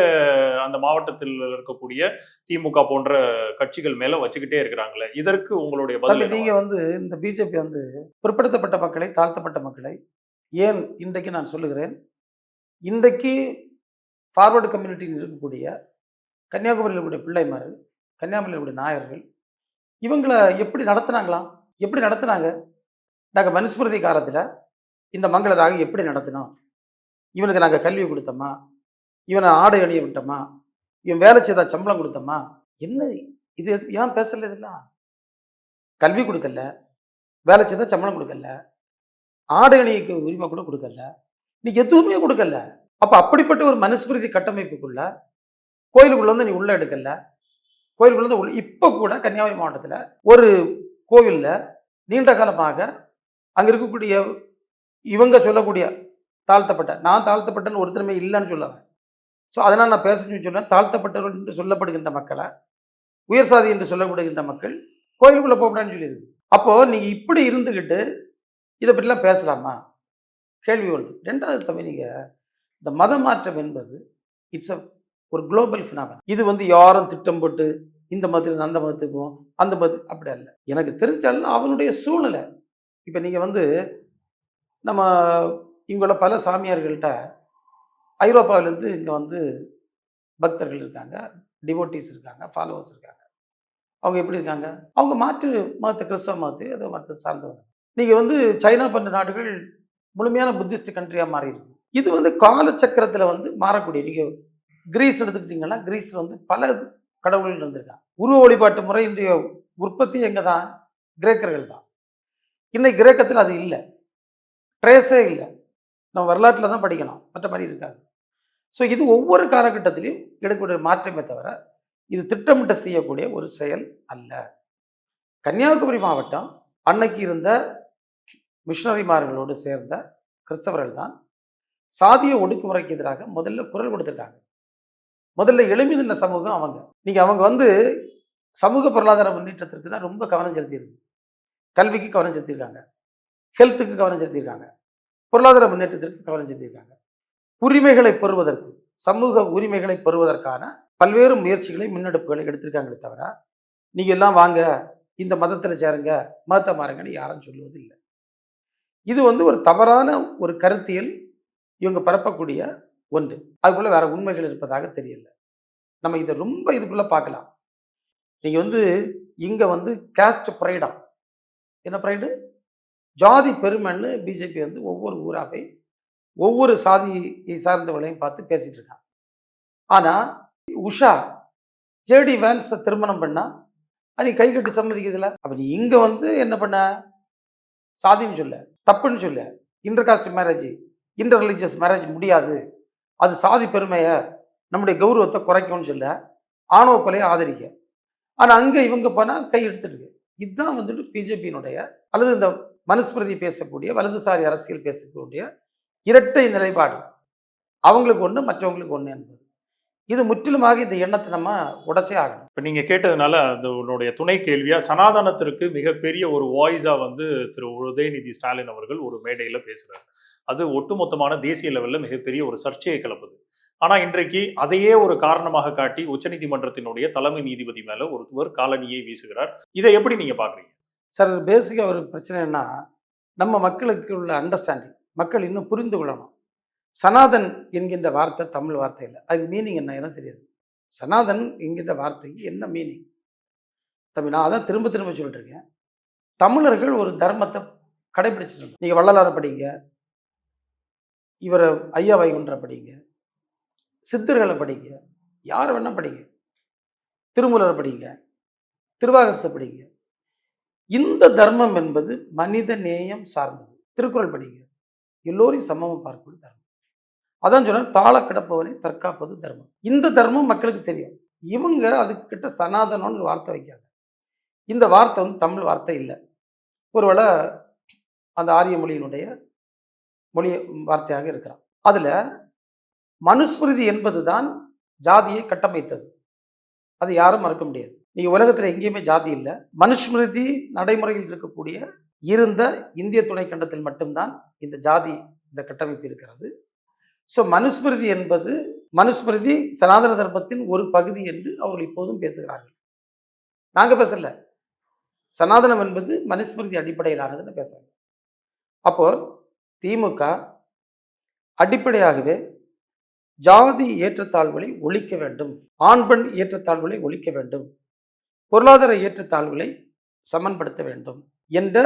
[SPEAKER 2] அந்த மாவட்டத்தில் இருக்கக்கூடிய திமுக போன்ற கட்சிகள் மேல வச்சுக்கிட்டே இருக்கிறாங்களே, இதற்கு உங்களுடைய பதில்
[SPEAKER 1] தம்பி,
[SPEAKER 2] என்னவா
[SPEAKER 1] நீங்க வந்து இந்த பிஜேபி வந்து பிற்படுத்தப்பட்ட மக்களை, தாழ்த்தப்பட்ட மக்களை, ஏன் இன்றைக்கு நான் சொல்லுகிறேன், இன்றைக்கு ஃபார்வர்டு கம்யூனிட்டியில் இருக்கக்கூடிய கன்னியாகுமரியில் இருக்கக்கூடிய பிள்ளைமார், கன்னியாகுமரியில் இருக்கக்கூடிய நாயர்கள், இவங்கள எப்படி நடத்துனாங்களாம்? எப்படி நடத்துனாங்க? நாங்கள் மனுஸ்மிருதி காலத்தில் இந்த மங்கள ராகம் எப்படி நடத்தினோம்? இவனுக்கு நாங்கள் கல்வி கொடுத்தோமா? இவனை ஆடை அணிய விட்டோமா? இவன் வேலை செய்தா சம்பளம் கொடுத்தோமா? என்ன இது? ஏன் பேசல? இதெல்லாம் கல்வி கொடுக்கல, வேலை செய்தா சம்பளம் கொடுக்கல, ஆடை அணிக்கு உரிமை கூட கொடுக்கல, நீ எதுவுமே கொடுக்கல. அப்போ அப்படிப்பட்ட ஒரு மனுஸ்மிருதி கட்டமைப்புக்குள்ள கோயிலுக்குள்ள வந்து நீ உள்ள எடுக்கல. கோயிலுக்குள்ள வந்து உள்ள இப்போ கூட கன்னியாகுமரி மாவட்டத்தில் ஒரு கோவிலில் நீண்ட காலமாக அங்கே இருக்கக்கூடிய இவங்க சொல்லக்கூடிய தாழ்த்தப்பட்ட, நான் தாழ்த்தப்பட்டன்னு ஒருத்தருமே இல்லைன்னு சொல்லுவேன். ஸோ அதனால் நான் பேசணும்னு சொன்னேன். தாழ்த்தப்பட்டவர்கள் என்று சொல்லப்படுகின்ற மக்களை, உயர் சாதி என்று சொல்லப்படுகின்ற மக்கள் கோயிலுக்குள்ளே போகக்கூடாதுன்னு சொல்லியிருக்கு. அப்போது நீங்கள் இப்படி இருந்துக்கிட்டு இதை பற்றிலாம் பேசலாமா? கேள்வி ஒன்று. ரெண்டாவது தம்பி, நீங்கள் இந்த மத மாற்றம் என்பது இட்ஸ் ஒரு குளோபல் ஃபினாமினா. இது வந்து யாரும் திட்டம் போட்டு இந்த மதத்துக்கு அந்த மதத்துக்கும் அந்த மதத்துக்கு அப்படி அல்ல. எனக்கு தெரிஞ்சாலும் அவனுடைய சூழ்நிலை. இப்போ நீங்கள் வந்து நம்ம இங்குள்ள பல சாமியார்கள்ட்ட ஐரோப்பாவிலேருந்து இங்கே வந்து பக்தர்கள் இருக்காங்க, டிவோட்டிஸ் இருக்காங்க, ஃபாலோவர்ஸ் இருக்காங்க. அவங்க எப்படி இருக்காங்க? அவங்க மாற்று மதத்தை, கிறிஸ்தவ மதத்தை, ஏதோ மதத்தை சார்ந்தவங்க. நீங்கள் வந்து சைனா போன்ற நாடுகள் முழுமையான புத்திஸ்ட் கண்ட்ரியாக மாறி இருக்கு. இது வந்து காலச்சக்கரத்தில் வந்து மாறக்கூடிய. நீங்கள் கிரீஸ் எடுத்துக்கிட்டிங்கன்னா, கிரீஸில் வந்து பல கடவுள்கள் இருந்திருக்காங்க. உருவ வழிபாட்டு முறை இன்றைய உற்பத்தி எங்கே தான்? கிரேக்கர்கள் தான். இன்னைக்கு கிரேக்கத்தில் அது இல்லை, ட்ரேஸே இல்லை. நம்ம வரலாற்றில் தான் படிக்கணும், மற்ற மாதிரி இருக்காது. ஸோ இது ஒவ்வொரு காலகட்டத்திலையும் எடுக்கக்கூடிய மாற்றமே தவிர இது திட்டமிட்ட செய்யக்கூடிய ஒரு செயல் அல்ல. கன்னியாகுமரி மாவட்டம் அன்னைக்கு இருந்த மிஷனரிமார்களோடு சேர்ந்த கிறிஸ்தவர்கள் தான் சாதிய ஒடுக்குமுறைக்கு எதிராக முதல்ல குரல் கொடுத்துருக்காங்க. முதல்ல எழுமின சமூகம் அவங்க. நீங்கள் அவங்க வந்து சமூக பொருளாதார முன்னேற்றத்திற்கு தான் ரொம்ப கவனம் செலுத்தியிருக்கு. கல்விக்கு கவனம் செலுத்தியிருக்காங்க, ஹெல்த்துக்கு கவனம் செலுத்தியிருக்காங்க, பொருளாதார முன்னேற்றத்திற்கு கவனம் செலுத்தியிருக்காங்க. உரிமைகளை பெறுவதற்கு, சமூக உரிமைகளை பெறுவதற்கான பல்வேறு முயற்சிகளை, முன்னெடுப்புகளை எடுத்திருக்காங்களே தவிர நீங்கள் எல்லாம் வாங்க இந்த மதத்தில் சேருங்க, மதத்தை மாறுங்கன்னு யாரும் சொல்லுவதில்லை. இது வந்து ஒரு தவறான ஒரு கருத்தியல் இவங்க பரப்பக்கூடிய ஒன்று. அதுக்குள்ள வேற உண்மைகள் இருப்பதாக தெரியல. நம்ம இதை ரொம்ப இதுக்குள்ள பார்க்கலாம். நீங்க வந்து இங்க வந்து காஸ்ட் ப்ரைடா, என்ன ப்ரைடு? ஜாதி பெருமைன்னு பிஜேபி வந்து ஒவ்வொரு ஊரா போய் ஒவ்வொரு சாதியை சார்ந்தவர்களையும் பார்த்து பேசிட்டு இருக்காங்க. ஆனா உஷா ஜேடி வேன்ஸை திருமணம் பண்ணா நீ கை கட்டி சம்மதிக்கிறதுல. அப்ப நீ இங்க வந்து என்ன பண்ண? சாதின்னு சொல்ல, தப்புன்னு சொல்ல, inter cost marriage, inter religious marriage முடியாது, அது சாதி பெருமையை, நம்முடைய கௌரவத்தை குறைக்கும்னு சொல்ல, ஆணவ கொலையை ஆதரிக்க. ஆனால் அங்கே இவங்க போனால் கை எடுத்துருக்கு. இதுதான் வந்துட்டு பிஜேபியினுடைய அல்லது இந்த மனுஸ்மிருதி பேசக்கூடிய வலதுசாரி அரசியல் பேசக்கூடிய இரட்டை நிலைப்பாடு. அவங்களுக்கு ஒன்று, மற்றவங்களுக்கு ஒன்று என்பது. இது முற்றிலுமாக இந்த எண்ணத்தை நம்ம உடைச்சே ஆகணும்.
[SPEAKER 2] இப்போ நீங்கள் கேட்டதுனால அது உன்னுடைய துணை கேள்வியாக, சனாதனத்திற்கு மிகப்பெரிய ஒரு வாய்ஸாக வந்து திரு உதயநிதி ஸ்டாலின் அவர்கள் ஒரு மேடையில் பேசுகிறார். அது ஒட்டுமொத்தமான தேசிய லெவலில் மிகப்பெரிய ஒரு சர்ச்சையை கிளப்புது. ஆனால் இன்றைக்கு அதையே ஒரு காரணமாக காட்டி உச்சநீதிமன்றத்தினுடைய தலைமை நீதிபதி மேலே ஒருவர் காலணியை வீசுகிறார். இதை எப்படி நீங்கள் பார்க்குறீங்க?
[SPEAKER 1] சார், பேசிக்காக ஒரு பிரச்சனைன்னா நம்ம மக்களுக்கு உள்ள அண்டர்ஸ்டாண்டிங், மக்கள் இன்னும் புரிந்து கொள்ளணும். சனாதன் என்கின்ற வார்த்தை தமிழ் வார்த்தை இல்லை. அதுக்கு மீனிங் என்ன தெரியாது. சனாதன் என்கின்ற வார்த்தைக்கு என்ன மீனிங் தம்பி? நான் அதான் திரும்ப திரும்ப சொல்லிட்டு இருக்கேன். தமிழர்கள் ஒரு தர்மத்தை கடைபிடிச்சிட்டு இருந்தோம். நீங்கள் வள்ளலாரை படிங்க, இவரை ஐயா வைகுண்டரை படிங்க, சித்தர்களை படிங்க, யாரை வேணா படிங்க, திருமூலரை படிங்க, திருவாகசத்தை படிங்க. இந்த தர்மம் என்பது மனித நேயம் சார்ந்தது. திருக்குறள் படிங்க, எல்லோரையும் சமமாக பார்ப்பது தர்மம். அதான் சொன்னார், தாழ கிடப்பவனை தற்காப்பது தர்மம். இந்த தர்மம் மக்களுக்கு தெரியும். இவங்க அதுக்கிட்ட சனாதனம்னு வார்த்தை வைக்காங்க. இந்த வார்த்தை வந்து தமிழ் வார்த்தை இல்லை. ஒருவேளை அந்த ஆரிய மொழியினுடைய மொழி வார்த்தையாக இருக்கிறான். அதில் மனுஸ்மிருதி என்பது தான் ஜாதியை கட்டமைத்தது. அதை யாரும் மறக்க முடியாது. நீங்கள் உலகத்தில் எங்கேயுமே ஜாதி இல்லை. மனுஸ்மிருதி நடைமுறையில் இருக்கக்கூடிய இருந்த இந்திய துணைக்கண்டத்தில் மட்டும்தான் இந்த ஜாதி இந்த கட்டமைப்பு இருக்கிறது. ஸோ மனுஸ்மிருதி சனாதன தர்மத்தின் ஒரு பகுதி என்று அவர்கள் இப்போதும் பேசுகிறார்கள். நாங்கள் பேசல. சனாதனம் என்பது மனுஸ்மிருதி அடிப்படையிலானதுன்னு பேசுறாங்க. அப்போ திமுக அடிப்படையாகவே ஜாதி ஏற்றத்தாழ்வுகளை ஒழிக்க வேண்டும், ஆண் பெண் ஏற்றத்தாழ்வுகளை ஒழிக்க வேண்டும், பொருளாதார ஏற்றத்தாழ்வுகளை சமன்படுத்த வேண்டும் என்ற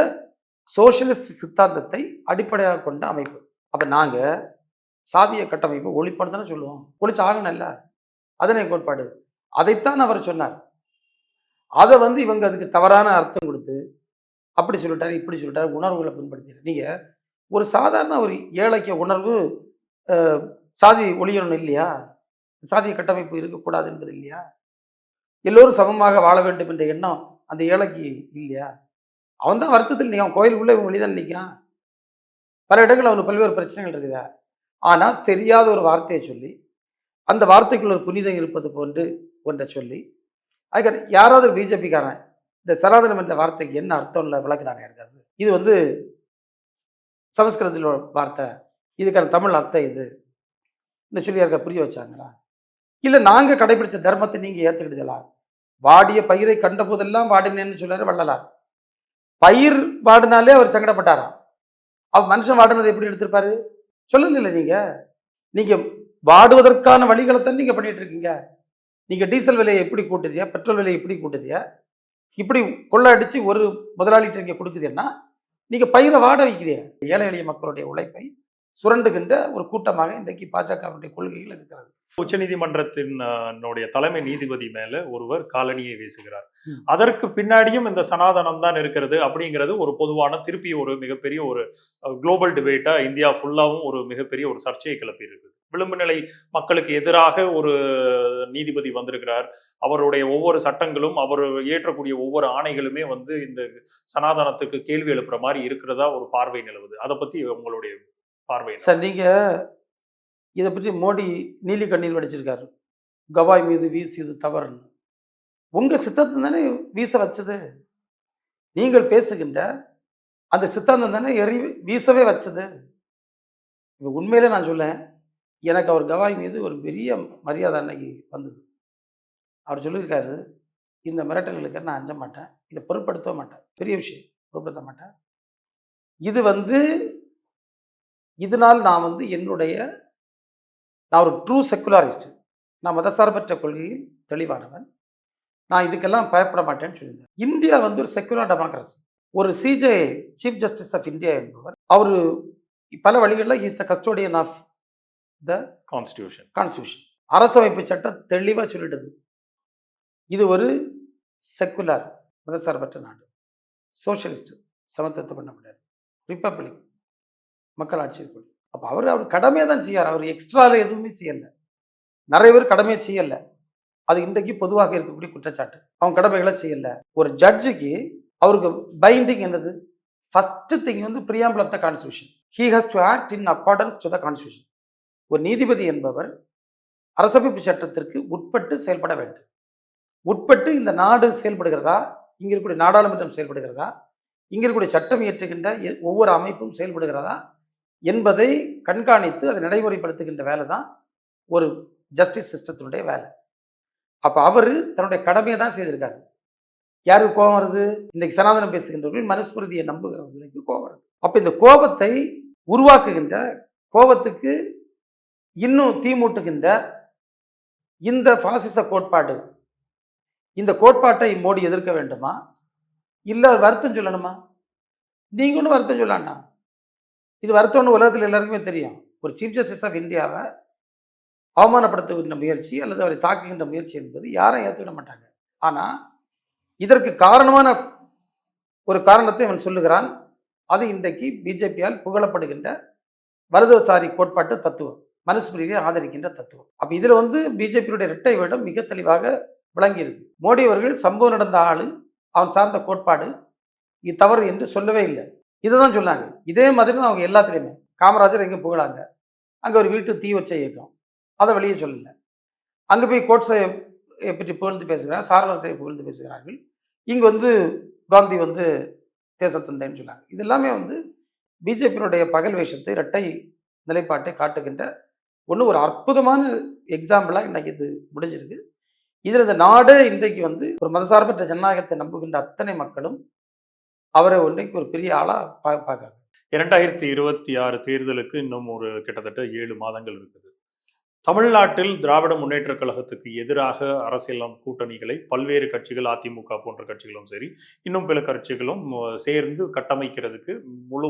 [SPEAKER 1] சோசியலிஸ்ட் சித்தாந்தத்தை அடிப்படையாக கொண்ட அமைப்பு. அப்போ நாங்கள் சாதிய கட்டமைப்பு ஒழிப்போன்னு தானே சொல்லுவோம். ஒழிச்சு ஆகணும்ல, அதனை கோட்பாடு. அதைத்தான் அவர் சொன்னார். அதை இவங்க அதுக்கு தவறான அர்த்தம் கொடுத்து அப்படி சொல்லிட்டாரு, இப்படி சொல்லிட்டாரு, உணர்வுகளை பின்படுத்தினார். நீங்கள் ஒரு சாதாரண ஒரு ஏழைக்கு உணர்வு சாதி ஒழியணும் இல்லையா? சாதிய கட்டமைப்பு இருக்கக்கூடாது என்பது இல்லையா? எல்லோரும் சமமாக வாழ வேண்டும் என்ற எண்ணம் அந்த ஏழைக்கு இல்லையா? அவன் தான் வருத்தத்தில் நிற்கான். கோயிலுக்குள்ளே இவன் வெளிதான் நிற்கான். பல இடங்கள் அவனுக்கு பல்வேறு பிரச்சனைகள் இருக்குதா. ஆனால் தெரியாத ஒரு வார்த்தையை சொல்லி, அந்த வார்த்தைக்குள்ள ஒரு புனிதம் இருப்பது போன்று ஒன்றை சொல்லி, அதுக்கு யாராவது பிஜேபிக்காரன் இந்த சனாதனம் என்ற வார்த்தைக்கு என்ன அர்த்தம்ல விளக்குறாங்க இருக்காது. இது சமஸ்கிருதத்தில் வார்த்தை, இதுக்கான தமிழ் அர்த்தம் இது இந்த சொல்லி இருக்க புரிய வச்சாங்களா? இல்லை நாங்கள் கடைபிடிச்ச தர்மத்தை நீங்கள் ஏற்றுக்கிட்டீங்களா? வாடிய பயிரை கண்ட போதெல்லாம் வாடினேன்னு சொல்லாரு வள்ளலார். பயிர் வாடினாலே அவர் சங்கடப்பட்டாராம். அவர் மனுஷன் வாடினதை எப்படி எடுத்திருப்பாரு? சொல்லல. நீங்கள் வாடுவதற்கான வழிகளைத்தான் நீங்கள் பண்ணிட்டு இருக்கீங்க. நீங்கள் டீசல் விலையை எப்படி கூட்டுதியா, பெட்ரோல் விலையை எப்படி கூட்டுதியா, இப்படி கொள்ளை அடித்து ஒரு முதலாளிகிட்ட இங்கே கொடுக்குதுன்னா நீங்கள் பயிரை வாட வைக்கிறீங்க. ஏழை எளிய மக்களுடைய உழைப்பை சுரண்டுகின்ற ஒரு கூட்டமாக இன்றைக்கு பாஜகவுடைய கொள்கைகள் இருக்கிறது.
[SPEAKER 2] உச்சநீதிமன்றத்தினுடைய தலைமை நீதிபதி மேல ஒருவர் காலணியை வீசுகிறார். அதற்கு பின்னாடியும் இந்த சனாதனம் தான் இருக்கிறது அப்படிங்கிறது ஒரு பொதுவான திருப்பி ஒரு மிகப்பெரிய ஒரு குளோபல் டிபேட்டா இந்தியா ஃபுல்லாவும் ஒரு மிகப்பெரிய ஒரு சர்ச்சையை கிளப்பி இருக்குது. விளிம்பு நிலை மக்களுக்கு எதிராக ஒரு நீதிபதி வந்திருக்கிறார். அவருடைய ஒவ்வொரு சட்டங்களும் அவர் ஏற்றக்கூடிய ஒவ்வொரு ஆணைகளுமே இந்த சனாதனத்துக்கு கேள்வி எழுப்புற மாதிரி இருக்கிறதா ஒரு பார்வை நிலவுது. அதை பத்தி உங்களுடைய பார்வை
[SPEAKER 1] சார்? நீங்கள் இதை பற்றி மோடி நீலி கண்ணீர் வடிச்சிருக்காரு. கவாய் மீது வீசியது தவறுன்னு. உங்கள் சித்தாந்தம் தானே வீச வச்சது. நீங்கள் பேசுகின்ற அந்த சித்தாந்தம் தானே வீசவே வச்சது. இப்போ உண்மையிலே நான் சொல்லேன், எனக்கு அவர் கவாய் மீது ஒரு பெரிய மரியாதை அன்னைக்கு வந்தது. அவர் சொல்லியிருக்காரு, இந்த மிரட்டல்களுக்கு நான் அஞ்ச மாட்டேன், இதை பொருட்படுத்த மாட்டேன், பெரிய விஷயம் பொருட்படுத்த மாட்டேன். இது இதனால் நான் நான் ஒரு ட்ரூ செக்குலரிஸ்ட், நான் மதசார்பற்ற கொள்கையில் தெளிவானவன், நான் இதுக்கெல்லாம் பயப்பட மாட்டேன்னு சொல்லியிருந்தேன். இந்தியா ஒரு செக்குலர் டெமோக்ரஸி. ஒரு CJ chief justice of India என்பவர் அவர் பல வழிகளில் is the custodian of the constitution. அரசமைப்பு சட்டம் தெளிவாக சொல்லிடுது, இது ஒரு செக்குலர் மதசார்பற்ற நாடு, சோசியலிஸ்ட், சமத்துவத்தை பண்ண முடியாது, ரிப்பப்ளிக், மக்களாட்சி இருக்கும். அப்போ அவர் கடமையை தான் செய்யார். அவர் எக்ஸ்ட்ராவில் எதுவுமே செய்யலை. நிறைய பேர் கடமையை செய்யலை. அது இன்றைக்கு பொதுவாக இருக்கக்கூடிய குற்றச்சாட்டு. அவங்க கடமைகளை செய்யலை. ஒரு ஜட்ஜுக்கு அவருக்கு பைண்டிங் என்னது? First thing preamble of the constitution. He has to act in accordance to the constitution. ஒரு நீதிபதி என்பவர் அரசமைப்பு சட்டத்திற்கு உட்பட்டு செயல்பட வேண்டும். உட்பட்டு இந்த நாடு செயல்படுகிறதா, இங்கே இருக்கக்கூடிய நாடாளுமன்றம் செயல்படுகிறதா, இங்கே இருக்கக்கூடிய சட்டம் இயற்றுகின்ற ஒவ்வொரு அமைப்பும் செயல்படுகிறதா என்பதை கண்காணித்து அதை நடைமுறைப்படுத்துகின்ற வேலை தான் ஒரு ஜஸ்டிஸ் சிஸ்டத்தினுடைய வேலை. அப்போ அவர் தன்னுடைய கடமையை தான் செய்திருக்காரு. யாருக்கு கோபம் வருது? இன்றைக்கு சனாதனம் பேசுகின்றவர்கள் மனுஸ்மிருதியை நம்புகிறவர்களுக்கு கோபம் வருது. அப்போ இந்த கோபத்தை உருவாக்குகின்ற, கோபத்துக்கு இன்னும் தீமூட்டுகின்ற இந்த பாசிச கோட்பாடு, இந்த கோட்பாட்டை மோடி எதிர்க்க வேண்டுமா, இல்லை வருத்தம் சொல்லணுமா? நீங்கள் ஒன்றும் வருத்தம் சொல்லலாம்டா. இது வருத்தம்னு உலகத்தில் எல்லாருக்குமே தெரியும். ஒரு சீஃப் ஜஸ்டிஸ் ஆஃப் இந்தியாவை அவமானப்படுத்துகின்ற முயற்சி அல்லது அவரை தாக்குகின்ற முயற்சி என்பது யாரும் ஏற்றுக்கிட மாட்டாங்க. ஆனால் இதற்கு காரணமான ஒரு காரணத்தை அவன் சொல்லுகிறான். அது இன்றைக்கு பிஜேபியால் புகழப்படுகின்ற வலதுசாரி கோட்பாட்டு தத்துவம், மனுஸ்மிருதியை ஆதரிக்கின்ற தத்துவம். அப்போ இதில் பிஜேபியுடைய இரட்டை வேடம் மிக தெளிவாக விளங்கி இருக்கு. மோடி அவர்கள் சம்பவம் நடந்த ஆள், அவன் சார்ந்த கோட்பாடு இது தவறு என்று சொல்லவே இல்லை. இதை தான் சொன்னாங்க. இதே மாதிரி தான் அவங்க எல்லாத்துலேயுமே. காமராஜர் எங்கே புகழாங்க, அங்கே ஒரு வீட்டு தீ வச்ச இயக்கம், அதை வெளியே சொல்லலை. அங்கே போய் கோட்ஸை பற்றி புகழ்ந்து பேசுகிறார், சார்வர்களை புகழ்ந்து பேசுகிறார்கள். இங்கே வந்து காந்தி வந்து தேசத்தந்தைன்னு சொன்னாங்க. இது எல்லாமே வந்து பிஜேபியினுடைய பகல் வேஷத்தை, இரட்டை நிலைப்பாட்டை காட்டுகின்ற ஒரு அற்புதமான எக்ஸாம்பிளாக இன்னைக்கு இது முடிஞ்சிருக்கு. இதில் இந்த நாடே இன்றைக்கு வந்து ஒரு மதசார்பற்ற ஜனநாயகத்தை நம்புகின்ற அத்தனை மக்களும் அவரை இன்னைக்கு ஒரு பெரிய ஆளாக பார்க்குறாங்க.
[SPEAKER 2] 2026 தேர்தலுக்கு இன்னும் ஒரு கிட்டத்தட்ட 7 மாதங்கள் இருக்குது. தமிழ்நாட்டில் திராவிட முன்னேற்றக் கழகத்துக்கு எதிராக அரசியல் கூட்டணிகளை பல்வேறு கட்சிகள், அதிமுக போன்ற கட்சிகளும் சரி, இன்னும் பிற கட்சிகளும் சேர்ந்து கட்டமைக்கிறதுக்கு முழு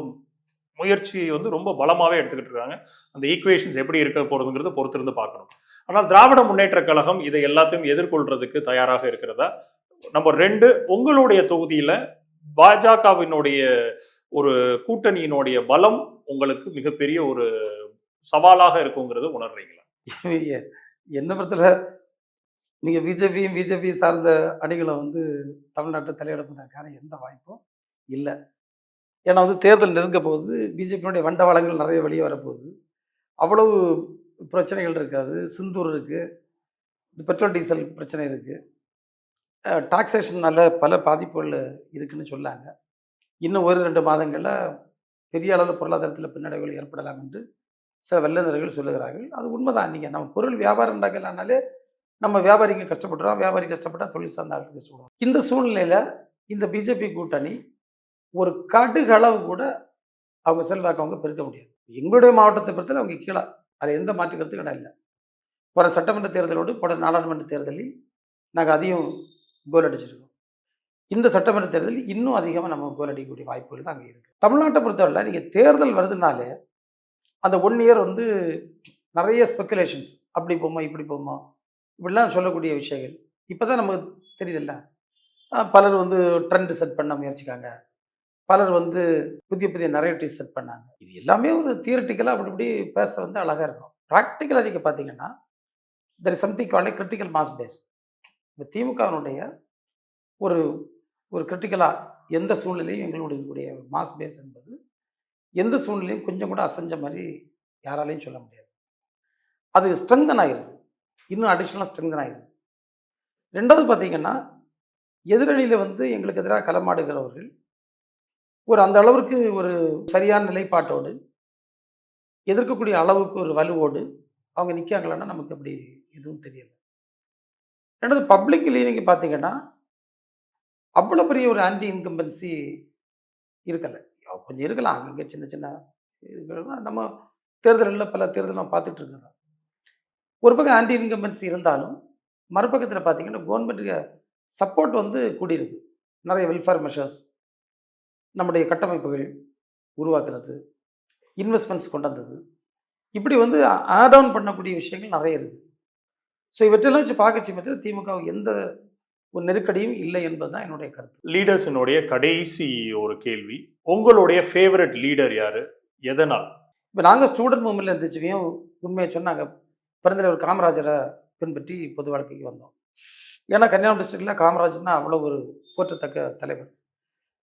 [SPEAKER 2] முயற்சி வந்து ரொம்ப பலமாகவே எடுத்துக்கிட்டு இருக்காங்க. அந்த ஈக்குவேஷன்ஸ் எப்படி இருக்க போறதுங்கிறத பொறுத்திருந்து பார்க்கணும். ஆனால் திராவிட முன்னேற்றக் கழகம் இதை எல்லாத்தையும் எதிர்கொள்றதுக்கு தயாராக இருக்கிறதா? நம்பர் 2, உங்களுடைய தொகுதியில பாஜகவினுடைய ஒரு கூட்டணியினுடைய பலம் உங்களுக்கு மிகப்பெரிய ஒரு சவாலாக இருக்குங்கிறது உணர்றீங்களா?
[SPEAKER 1] என்ன பொறுத்தவரை நீங்க பிஜேபி சார்ந்த அணிகளை வந்து தமிழ்நாட்டை தலையெடுப்பதற்கான எந்த வாய்ப்பும் இல்லை. ஏன்னா வந்து தேர்தல் நெருங்க போகுது, பிஜேபியினுடைய வண்டவாளங்கள் நிறைய வெளியே வரப்போகுது, அவ்வளவு பிரச்சனைகள் இருக்காது. சிந்தூர் இருக்குது, இந்த பெட்ரோல் டீசல் பிரச்சனை இருக்குது, டாக்ஸேஷன்னால பல பாதிப்புகள் இருக்குன்னு சொல்லாங்க. இன்னும் 1-2 மாதங்களில் பெரிய அளவில் பொருளாதாரத்தில் பின்னடைவுகள் ஏற்படலாம் என்று சில வல்லுநர்கள் சொல்லுகிறார்கள். அது உண்மைதான். நீங்கள் நம்ம பொருள் வியாபாரம் உண்டாக்கலானாலே நம்ம வியாபாரிங்க கஷ்டப்படுறோம், வியாபாரி கஷ்டப்பட்டால் தொழில் சார்ந்த ஆட்கள் கஷ்டப்படுறோம். இந்த சூழ்நிலையில் இந்த பிஜேபி கூட்டணி ஒரு கடுகளவு கூட அவங்க செல்வாக்கு அவங்க பெருக்க முடியாது. எங்களுடைய மாவட்டத்தை பொறுத்தவரை அவங்க கீழே, அதில் எந்த மாற்று கருத்து இடம் இல்லை. போகிற சட்டமன்ற தேர்தலோடு போகிற நாடாளுமன்ற தேர்தலில் நாங்கள் அதிகம் கோல் அடிச்சிருக்கோம். இந்த சட்டமன்ற தேர்தலில் இன்னும் அதிகமாக நம்ம கோல் அடிக்கக்கூடிய வாய்ப்புகள் தான் அங்கே இருக்குது. தமிழ்நாட்டை பொறுத்தவரை நீங்கள் தேர்தல் வருதுனாலே அந்த 1 இயர் வந்து நிறைய ஸ்பெக்குலேஷன்ஸ், அப்படி போமா இப்படி போமா இப்படிலாம் சொல்லக்கூடிய விஷயங்கள் இப்போ தான் நமக்கு தெரியுதில்ல. பலர் வந்து ட்ரெண்ட் செட் பண்ண முயற்சிக்காங்க, பலர் வந்து புதிய புதிய நரேட்டிவ் செட் பண்ணாங்க. இது எல்லாமே ஒரு தியரிட்டிக்கலாக அப்படி இப்படி பேச வந்து அழகாக இருக்கும். ப்ராக்டிக்கலாக நீங்கள் பார்த்தீங்கன்னா there is something called a critical mass base. இந்த திமுகவினுடைய ஒரு ஒரு கிரிட்டிக்கலாக எந்த சூழ்நிலையும் எங்களுடைய மாஸ் பேஸ் என்பது எந்த சூழ்நிலையும் கொஞ்சம் கூட அசைஞ்ச மாதிரி யாராலையும் சொல்ல முடியாது. அது ஸ்ட்ரெங்தன் ஆகிருக்கு, இன்னும் அடிஷ்னலாக ஸ்ட்ரெங்தன் ஆகிருக்கு. 2வது பார்த்தீங்கன்னா எதிரணியில் வந்து எங்களுக்கு எதிராக களமாடுகிறவர்கள் ஒரு அந்த அளவிற்கு ஒரு சரியான நிலைப்பாட்டோடு எதிர்க்கக்கூடிய அளவுக்கு ஒரு வலுவோடு அவங்க நிற்காங்களான்னா நமக்கு அப்படி எதுவும் தெரியல. 2வது பப்ளிக்லேயே நீங்கள் பார்த்தீங்கன்னா அவ்வளோ பெரிய ஒரு ஆன்டி இன்கம்பன்சி இருக்கலை. கொஞ்சம் இருக்கலாம் அங்கங்கே சின்ன சின்ன இதுகள்லாம் நம்ம தேர்தலில் பல தேர்தல் நம்ம பார்த்துட்டு இருக்கிறோம். ஒரு பக்கம் ஆன்டி இன்கம்பன்சி இருந்தாலும் மறுபக்கத்தில் பார்த்தீங்கன்னா கவர்மெண்ட்டுக்கு சப்போர்ட் வந்து கூடியிருக்கு. நிறைய வெல்ஃபேர் மெஷர்ஸ், நம்முடைய கட்டமைப்புகள் உருவாக்குறது, இன்வெஸ்ட்மெண்ட்ஸ் கொண்டு வந்தது, இப்படி வந்து ஆட் ஆன் பண்ணக்கூடிய விஷயங்கள் நிறைய இருக்குது. ஸோ இவற்றெல்லாம் வச்சு பார்க்க சமயத்தில் திமுக எந்த ஒரு நெருக்கடியும் இல்லை என்பது தான் என்னுடைய கருத்து.
[SPEAKER 2] லீடர்ஸினுடைய கடைசி ஒரு கேள்வி, உங்களுடைய ஃபேவரட் லீடர் யாரு, எதனால்?
[SPEAKER 1] இப்போ நாங்கள் ஸ்டூடெண்ட் மூவ்மெண்ட்டில் இருந்துச்சுவையும் உண்மையை சொன்னாங்க, பெருந்தலைவர் காமராஜரை பின்பற்றி பொது வாழ்க்கைக்கு வந்தோம். ஏன்னா கன்னியாகுமரி டிஸ்ட்ரிக்டில் காமராஜர்னா அவ்வளோ ஒரு போற்றத்தக்க தலைவர்.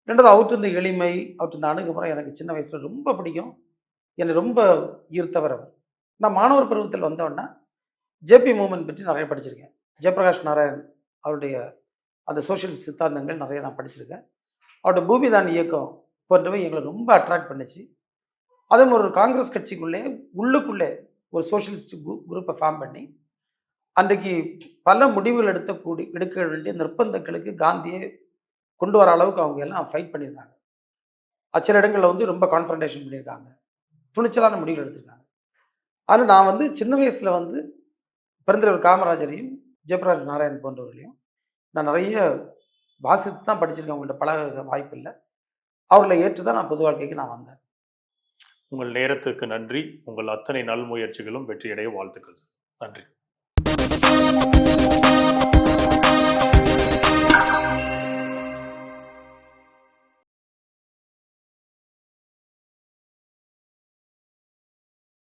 [SPEAKER 1] 2வது அவர்கிட்ட இந்த எளிமை, அவர்கிட்ட இந்த அணுகுமுறை எனக்கு சின்ன வயசில் ரொம்ப பிடிக்கும், என்னை ரொம்ப ஈர்த்தவர் அவர். நான் மாணவர் பருவத்தில் வந்தோன்னா ஜேபி மூவ்மெண்ட் பற்றி நிறைய படிச்சிருக்கேன். ஜெயபிரகாஷ் நாராயண் அவருடைய அந்த சோஷியல் சித்தாந்தங்கள் நிறைய நான் படிச்சிருக்கேன். அவருடைய பூமிதான் இயக்கம் போன்றவை எங்களை ரொம்ப அட்ராக்ட் பண்ணிச்சு. அதே மாதிரி ஒரு காங்கிரஸ் கட்சிக்குள்ளே உள்ளுக்குள்ளே ஒரு சோஷியலிஸ்ட் குரூப்பை ஃபார்ம் பண்ணி அன்றைக்கு பல முடிவுகள் எடுக்க வேண்டிய நிர்பந்தங்களுக்கு காந்தியை கொண்டு வர அளவுக்கு அவங்க எல்லாம் ஃபைட் பண்ணியிருக்காங்க. சில இடங்களில் வந்து ரொம்ப கான்ஃபரன்டேஷன் பண்ணியிருக்காங்க, துணிச்சலான முடிவுகள் எடுத்திருக்காங்க. ஆனால் நான் வந்து சின்ன வயசில் வந்து பெருந்தலைவர் காமராஜரையும் ஜெயபிரகாஷ் நாராயண் போன்றவர்களையும் நான் நிறைய வாசித்து தான் படிச்சிருக்கேன். அவங்கள்ட்ட பழக வாய்ப்பு இல்லை. அவர்களை ஏற்று தான் நான் பொது வாழ்க்கைக்கு நான் வந்தேன்.
[SPEAKER 2] உங்கள் நேரத்துக்கு நன்றி. உங்கள் அத்தனை நல் முயற்சிகளும் வெற்றியடைய வாழ்த்துக்கள். நன்றி.